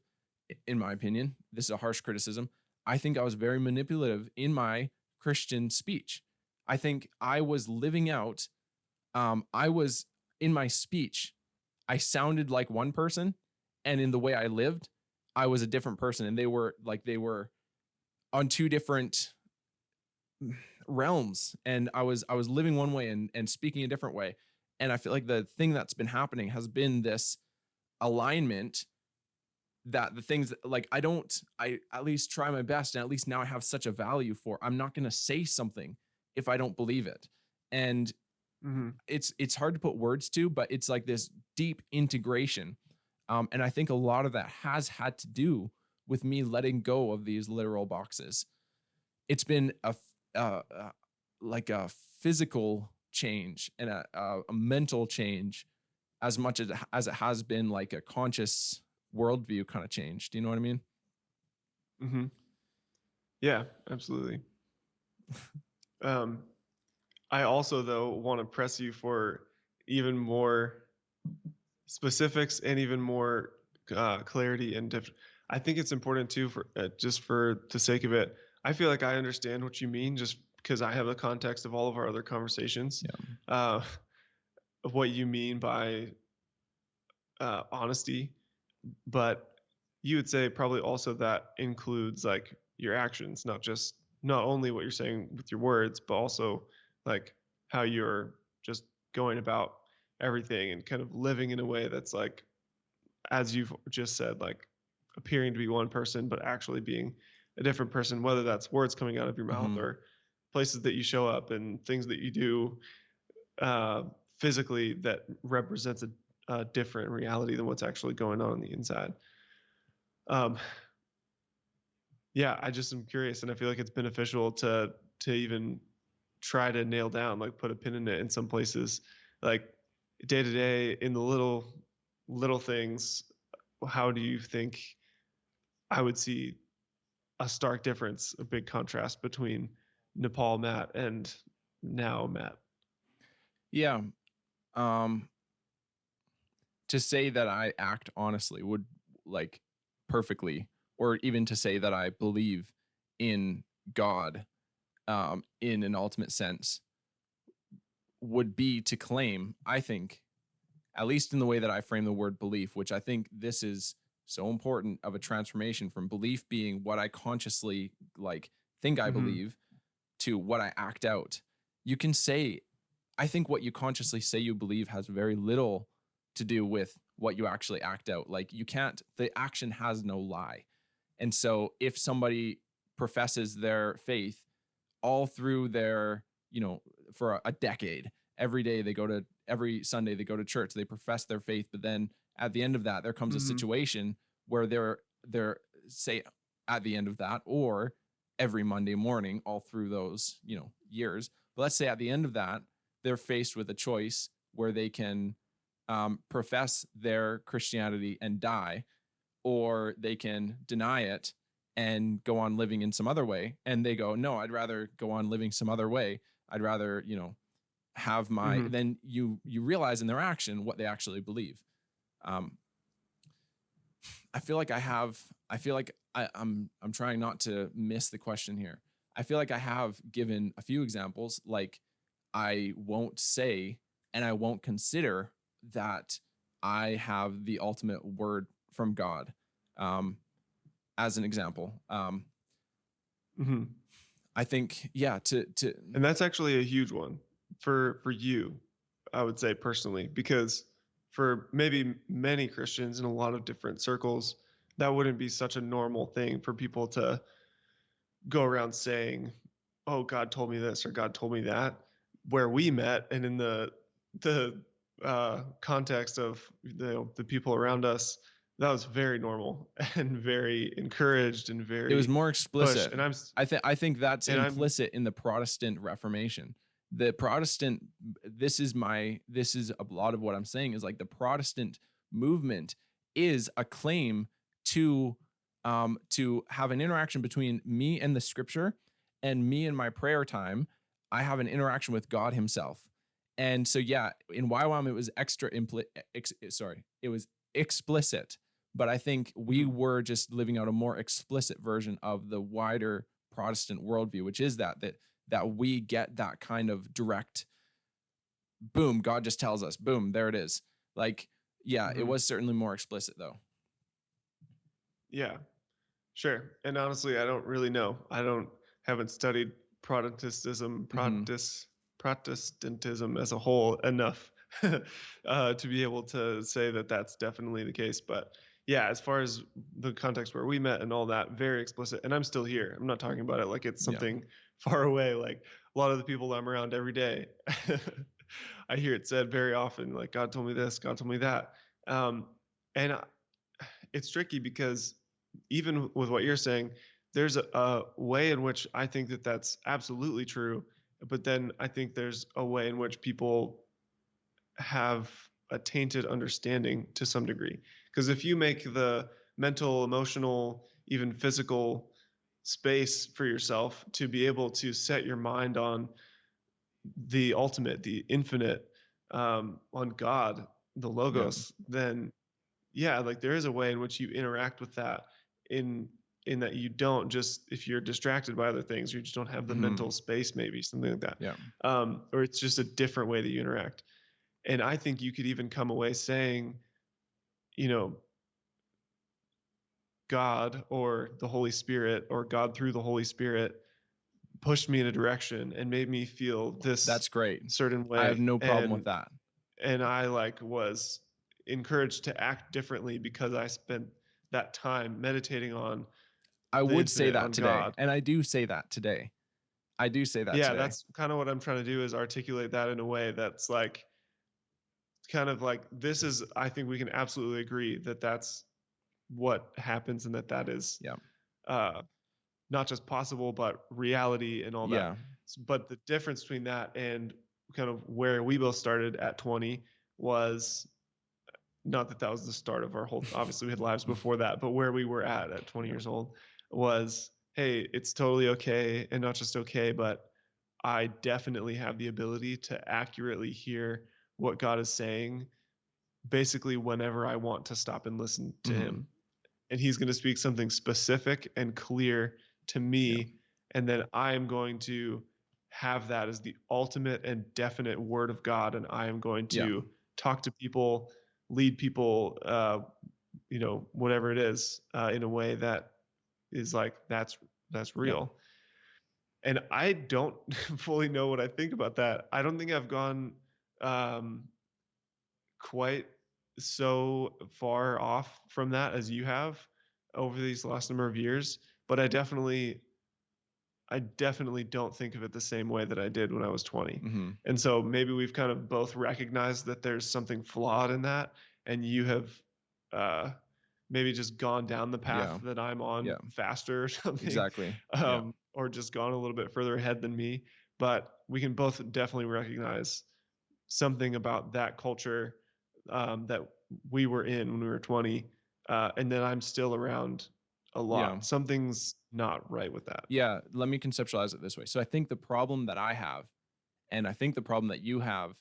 in my opinion. This is a harsh criticism. I think I was very manipulative in my Christian speech. I think I was living out. I was in my speech. I sounded like one person, and in the way I lived, I was a different person, and they were on two different realms, and I was living one way and speaking a different way. And I feel like the thing that's been happening has been this alignment, that the things that, like, I at least try my best, and at least now I have such a value for, I'm not going to say something if I don't believe it. And Hmm. it's hard to put words to, but it's like this deep integration. And I think a lot of that has had to do with me letting go of these literal boxes. It's been like a physical change and a mental change, as much as it has been like a conscious worldview kind of change. Do you know what I mean? Hmm. Yeah, absolutely. Um, I also, though, want to press you for even more specifics and even more clarity and I think it's important too, for just for the sake of it. I feel like I understand what you mean just because I have the context of all of our other conversations. Yeah. Uh, of what you mean by honesty, but you would say probably also that includes like your actions, not only what you're saying with your words, but also like how you're just going about everything and kind of living in a way that's like, as you've just said, like appearing to be one person but actually being a different person, whether that's words coming out of your mouth Hmm. or places that you show up and things that you do uh, physically that represents a different reality than what's actually going on the inside. Um, yeah, I just am curious, and I feel like it's beneficial to even try to nail down, like put a pin in it in some places, like day to day in the little things. How do you think I would see a stark difference, a big contrast between Nepal Matt and now Matt? Yeah. Um, to say that I act honestly would, like, perfectly, or even to say that I believe in God, in an ultimate sense, would be to claim, I think, at least in the way that I frame the word belief, which I think this is so important of a transformation from belief being what I consciously like think I Mm-hmm. believe to what I act out. You can say, I think what you consciously say you believe has very little to do with what you actually act out. Like, you can't, the action has no lie. And so if somebody professes their faith all through their, for a decade, every day they go to, every Sunday they go to church, they profess their faith, but then at the end of that, there comes a Mm-hmm. situation where they're say at the end of that, or every Monday morning all through those, years. But let's say at the end of that, they're faced with a choice where they can profess their Christianity and die, or they can deny it and go on living in some other way. And they go, no, I'd rather go on living some other way. I'd rather, have my, Hmm. then you realize in their action what they actually believe. Um, I feel like I feel like I'm trying not to miss the question here. I feel like I have given a few examples, like I won't say and I won't consider that I have the ultimate word from God. Um, as an example. Hmm. I think, yeah, to And that's actually a huge one for you, I would say personally, because for maybe many Christians in a lot of different circles, that wouldn't be such a normal thing for people to go around saying, "Oh, God told me this" or "God told me that." Where we met, and in the context of the people around us, that was very normal and very encouraged and it was very more pushed. explicit. And I think that's I'm implicit in the Protestant Reformation. The Protestant, this is a lot of what I'm saying is like the Protestant movement is a claim to have an interaction between me and the scripture, and me and my prayer time. I have an interaction with God himself. And so yeah, in YWAM it was it was explicit, but I think we Mhm. were just living out a more explicit version of the wider Protestant worldview, which is that we get that kind of direct boom, God just tells us, boom, there it is. Like, yeah, it Mhm. was certainly more explicit though. Yeah. Sure. And honestly, I don't really know. Haven't studied Hmm. Protestantism as a whole enough to be able to say that that's definitely the case. But yeah, as far as the context where we met and all that, very explicit. And I'm still here. I'm not talking about it like it's Yeah. something far away. Like a lot of the people I'm around every day, I hear it said very often, like God told me this, God told me that. And it's tricky because even with what you're saying, there's a way in which I think that that's absolutely true. But then I think there's a way in which people have a tainted understanding to some degree. Because if you make the mental, emotional, even physical space for yourself to be able to set your mind on the ultimate, the infinite, on God, the Yeah. Logos, then yeah, like there is a way in which you interact with that in in that you don't just if you're distracted by other things, you just don't have the Hmm. mental space, maybe something like that. Yeah. Or it's just a different way that you interact. And I think you could even come away saying, you know, God or the Holy Spirit or God through the Holy Spirit pushed me in a direction and made me feel this That's great. certain I have way. no problem with that. And I like was encouraged to act differently because I spent that time meditating on I the would say infinite, that on today, God. and I do say that today. I do say that Yeah, today. that's kind of what I'm trying to do is articulate that in a way that's like kind of like this is I think we can absolutely agree that that's what happens and that that is Yeah. uh not just possible but reality and all that. Yeah. But the difference between that and kind of where we both started at 20 was not that that was the start of our whole obviously we had lives before that, but where we were at 20 Yeah. years old was hey, it's totally okay, and not just okay, but I definitely have the ability to accurately hear what God is saying basically whenever I want to stop and listen to Hmm. him. And he's going to speak something specific and clear to Yeah. me, and then I am going to have that as the ultimate and definite word of God, and I am going Yeah. to talk to people, lead people, whatever it is, in a way that is like that's Yeah. real. And I don't fully know what I think about that. I don't think I've gone um, quite so far off from that as you have over these last number of years, but I definitely don't think of it the same way that I did when I was 20. Hmm. And so maybe we've kind of both recognized that there's something flawed in that, and you have uh, maybe just gone down the path Yeah. that I'm on Yeah. faster or something, Exactly. Yeah. or just gone a little bit further ahead than me. But we can both definitely recognize something about that culture that we were in when we were 20 and then I'm still around a Yeah. lot. Something's not right with that. Yeah, let me conceptualize it this way. So I think the problem that I have, and I think the problem that you have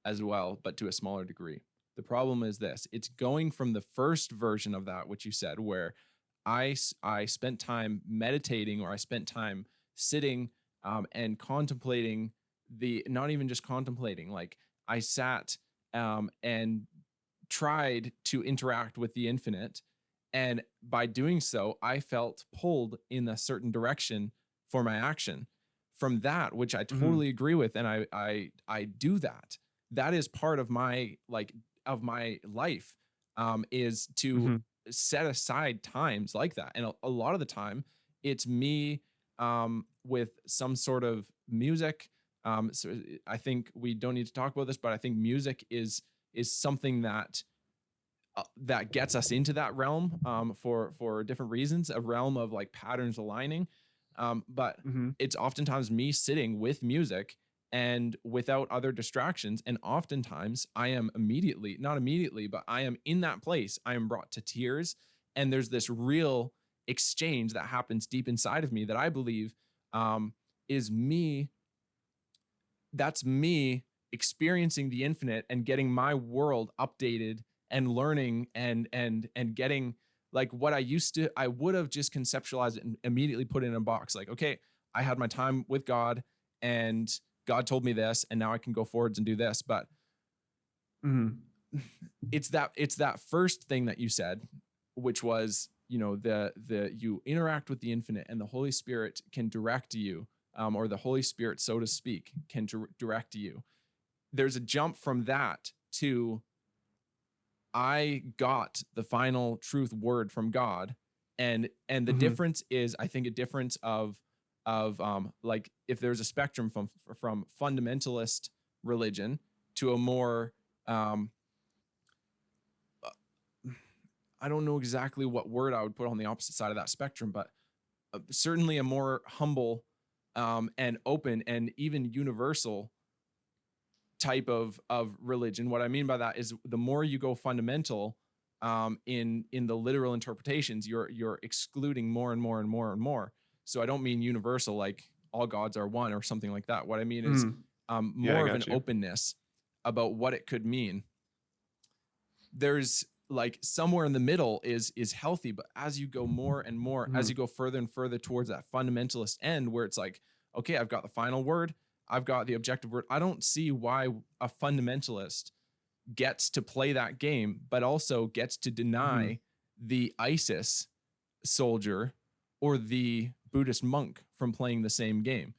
as well, but to a smaller degree. The problem is this: it's going from the first version of that, which you said, where I spent time meditating, or I spent time sitting and contemplating the, not even just contemplating, like I sat and tried to interact with the infinite, and by doing so I felt pulled in a certain direction for my action. From that, which I Mhm. totally agree with, and I do that. That is part of my, like, of my life, is to Mhm. set aside times like that. And a lot of the time it's me with some sort of music. So I think we don't need to talk about this, but I think music is something that that gets us into that realm, for different reasons, a realm of like patterns aligning. But Mhm. it's oftentimes me sitting with music and without other distractions. And oftentimes I am immediately, not immediately, but I am in that place. I am brought to tears. And there's this real exchange that happens deep inside of me that I believe um, is me, that's me experiencing the infinite and getting my world updated and learning and getting, like, what I used to, I would have just conceptualized it and immediately put it in a box, like, okay, I had my time with God and God told me this and now I can go forwards and do this. But Mhm. it's that first thing that you said, which was, the you interact with the infinite and the Holy Spirit can direct you, or the Holy Spirit, so to speak, can direct you. There's a jump from that to, I got the final truth word from God. And the Mhm. difference is, I think, a difference of like, if there's a spectrum from fundamentalist religion to a more, um I don't know exactly what word I would put on the opposite side of that spectrum, but certainly a more humble and open and even universal type of religion. What I mean by that is, the more you go fundamental in the literal interpretations, you're excluding more and more and more and more. So I don't mean universal, like all gods are one or something like that. What I mean is Mhm. Yeah, I more of an got you. openness about what it could mean. There's, like, somewhere in the middle is healthy, but as you go more and more, as you Mhm. go further and further towards that fundamentalist end, where it's like, okay, I've got the final word, I've got the objective word. I don't see why a fundamentalist gets to play that game, but also gets to Mhm. deny the ISIS soldier or the Buddhist monk from playing the same game.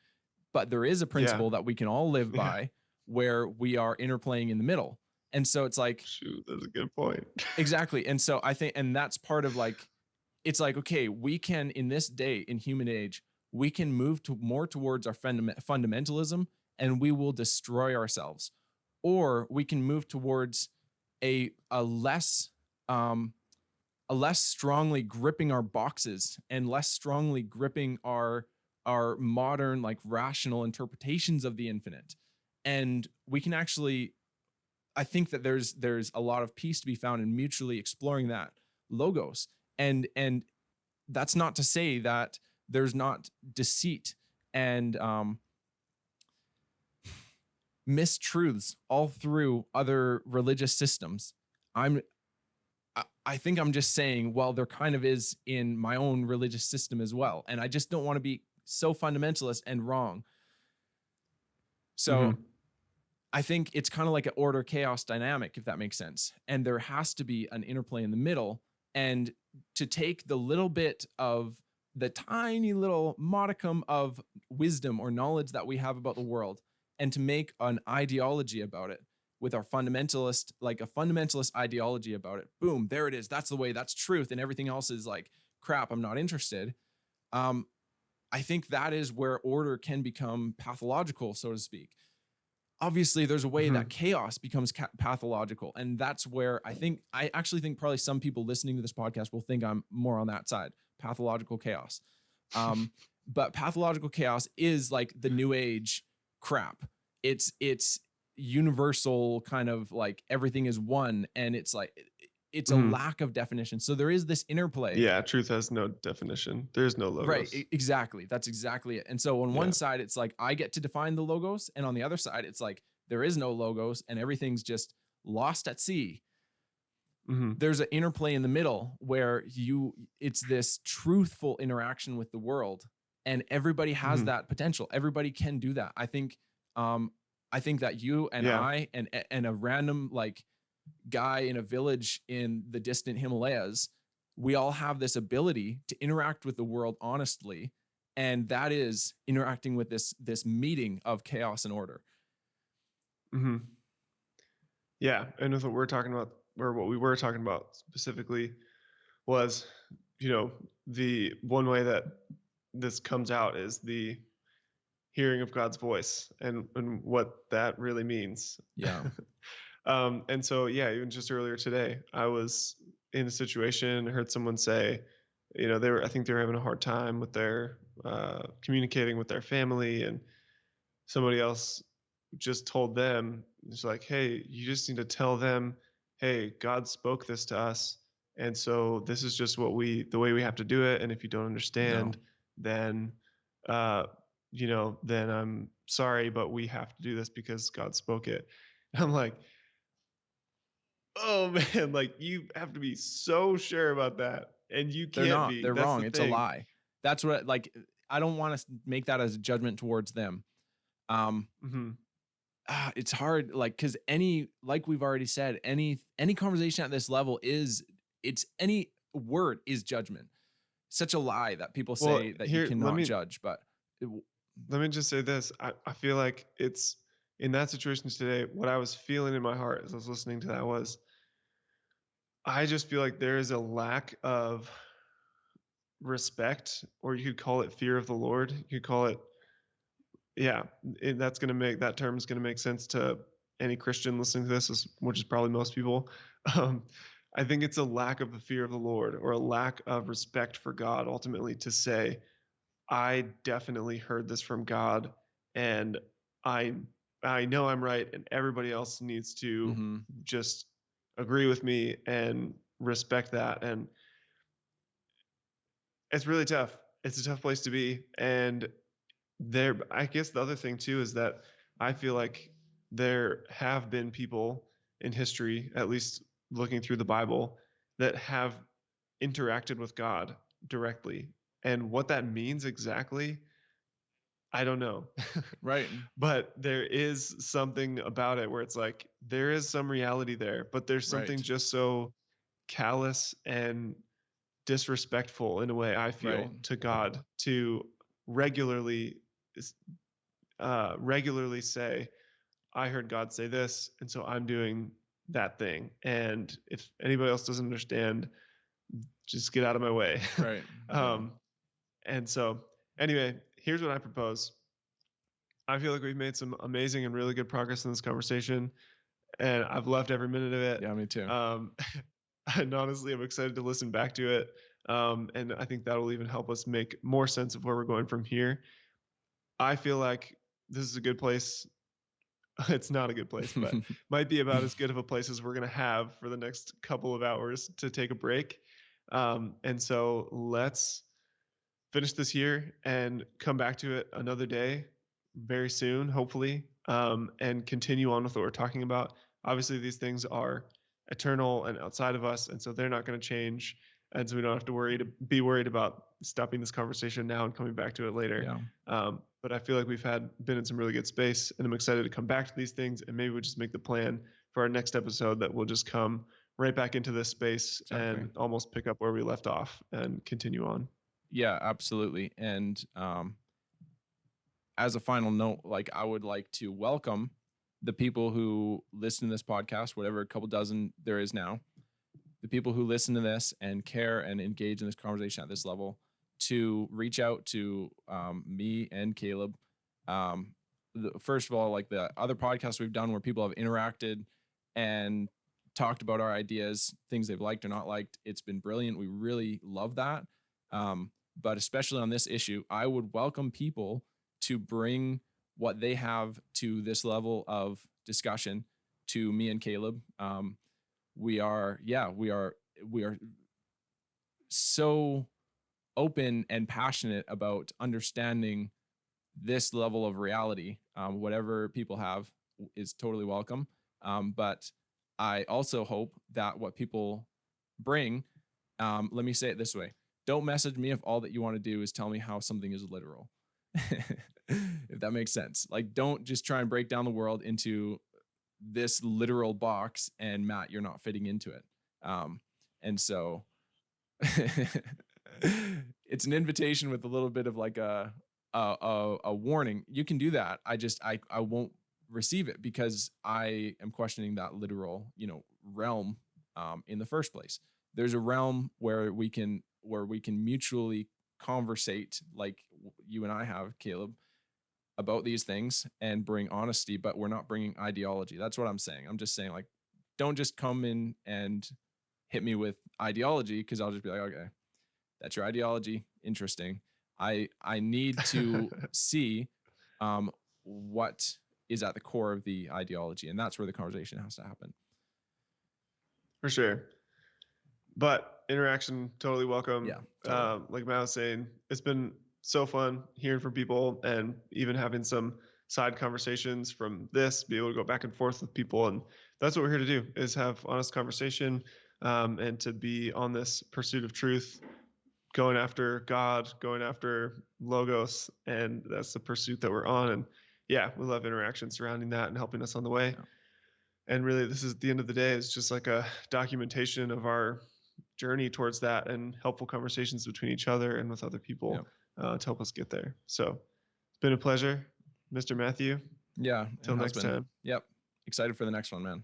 But there is a Yeah. principle that we can all live Yeah. by, where we are interplaying in the middle. And so it's like, Shoot, that's a good point. exactly. And so I think, and that's part of, like, it's like, okay, we can, in this day, in human age, we can move to more towards our fundamentalism, and we will destroy ourselves. Or we can move towards a less, um a less strongly gripping our boxes and less strongly gripping our modern, like, rational interpretations of the infinite. And we can actually, I think that there's a lot of peace to be found in mutually exploring that logos. And that's not to say that there's not deceit and mistruths all through other religious systems. I'm I think I'm just saying, well, there kind of is in my own religious system as well. And I just don't want to be so fundamentalist and wrong. So Mhm. I think it's kind of like an order chaos dynamic, if that makes sense. And there has to be an interplay in the middle. And to take the little bit of the tiny little modicum of wisdom or knowledge that we have about the world, and to make an ideology about it with our fundamentalist, like a fundamentalist ideology about it. Boom, there it is. That's the way, that's truth. And everything else is like, crap, I'm not interested. Um, I think that is where order can become pathological, so to speak. Obviously there's a way that Mhm. chaos becomes pathological, and that's where I actually think probably some people listening to this podcast will think I'm more on that side, pathological chaos. um but pathological chaos is like the new age crap. It's universal, kind of like everything is one, and it's like, it's a Mhm. lack of definition. So there is this interplay. Yeah, truth has no definition. There's no Right, logos. exactly. That's exactly it. And so on one Yeah. side, it's like I get to define the logos, and on the other side, it's like there is no logos and everything's just lost at sea. Mhm. There's an interplay in the middle where it's this truthful interaction with the world, and everybody has Mhm. that potential. Everybody can do that. Um, I think that you and Yeah. I and a random like guy in a village in the distant Himalayas, we all have this ability to interact with the world honestly, and that is interacting with this meeting of chaos and order. Mhm. Yeah, and with what we're talking about, or what we were talking about specifically, was, the one way that this comes out is the hearing of God's voice and what that really means. Yeah. And so, yeah, even just earlier today, I was in a situation, heard someone say, I think they were having a hard time with their communicating with their family, and somebody else just told them, it's like, hey, you just need to tell them, hey, God spoke this to us. And so this is just the way we have to do it. And if you don't Yeah. understand, then, uh, then I'm sorry, but we have to do this because God spoke it. I'm like, oh man, like you have to be so sure about that. And you They're can't not. be. They're That's the wrong. It's a thing. lie. That's what like I don't want to make that as a judgment towards them. Um Hmm. it's hard like cuz any like we've already said any conversation at this level is it's any word is judgment. Such a lie that people Well, say that you here, cannot judge, but it, let me just say this. I feel like it's in that situation today, what I was feeling in my heart as I was listening to that was I just feel like there is a lack of respect, or you could call it fear of the Lord. You could call it, yeah, that's going to make that term is going to make sense to any Christian listening to this, which is probably most people. Um, I think it's a lack of the fear of the Lord or a lack of respect for God ultimately to say, I definitely heard this from God, and I I know I'm right, and everybody else needs to mhm, just agree with me and respect that. And it's really tough. It's a tough place to be. And I guess the other thing too is that I feel like there have been people in history, at least looking through the Bible, that have interacted with God directly. And what that means exactly, I don't know. right, But there is something about it where it's like there is some reality there, but there's something right, just so callous and disrespectful in a way I right, feel to God to regularly regularly say, I heard God say this, and so I'm doing that thing. And if anybody else doesn't understand, just get out of my way. right, yeah, um, and so anyway, here's what I propose. I feel like we've made some amazing and really good progress in this conversation, and I've loved every minute of it. yeah, me too. Um, and honestly, I'm excited to listen back to it. And I think that will even help us make more sense of where we're going from here. I feel like this is a good place. It's not a good place, but might be about as good of a place as we're going to have for the next couple of hours to take a break. And so let's finish this here and come back to it another day very soon, hopefully, and continue on with what we're talking about. Obviously, these things are eternal and outside of us, and so they're not going to change. And so we don't have to be worried about stopping this conversation now and coming back to it later. Yeah, But I feel like we've been in some really good space, and I'm excited to come back to these things. And maybe we just make the plan for our next episode that we'll just come right back into this space exactly. and almost pick up where we left off and continue on. Yeah, absolutely. And as a final note, like I would like to welcome the people who listen to this podcast, whatever a couple dozen there is now, the people who listen to this and care and engage in this conversation at this level, to reach out to me and Caleb. First of all, like the other podcasts we've done where people have interacted and talked about our ideas, things they've liked or not liked, it's been brilliant. We really love that. But especially on this issue, I would welcome people to bring what they have to this level of discussion to me and Caleb. we are so open and passionate about understanding this level of reality. Whatever people have is totally welcome. But I also hope that what people bring, let me say it this way: don't message me if all that you want to do is tell me how something is literal. If that makes sense. Like, don't just try and break down the world into this literal box and Matt, you're not fitting into it. And so it's an invitation with a little bit of like a warning. You can do that. I won't receive it because I am questioning that literal, realm in the first place. There's a realm where we can mutually conversate like you and I have, Caleb, about these things and bring honesty, but we're not bringing ideology. That's what I'm saying. I'm just saying, like, don't just come in and hit me with ideology, because I'll just be like, okay, that's your ideology. Interesting. I need to see what is at the core of the ideology, and that's where the conversation has to happen. For sure. But interaction, totally welcome. Yeah, totally. Like Matt was saying, it's been so fun hearing from people and even having some side conversations from this, be able to go back and forth with people. And that's what we're here to do, is have honest conversation, and to be on this pursuit of truth, going after God, going after logos. And that's the pursuit that we're on. And yeah, we love interaction surrounding that and helping us on the way. Yeah. And really, this is at the end of the day, it's just like a documentation of our journey towards that, and helpful conversations between each other and with other people, to help us get there. So it's been a pleasure, Mr. Matthew. Yeah, it Till has next been. time. Yep. Excited for the next one, man.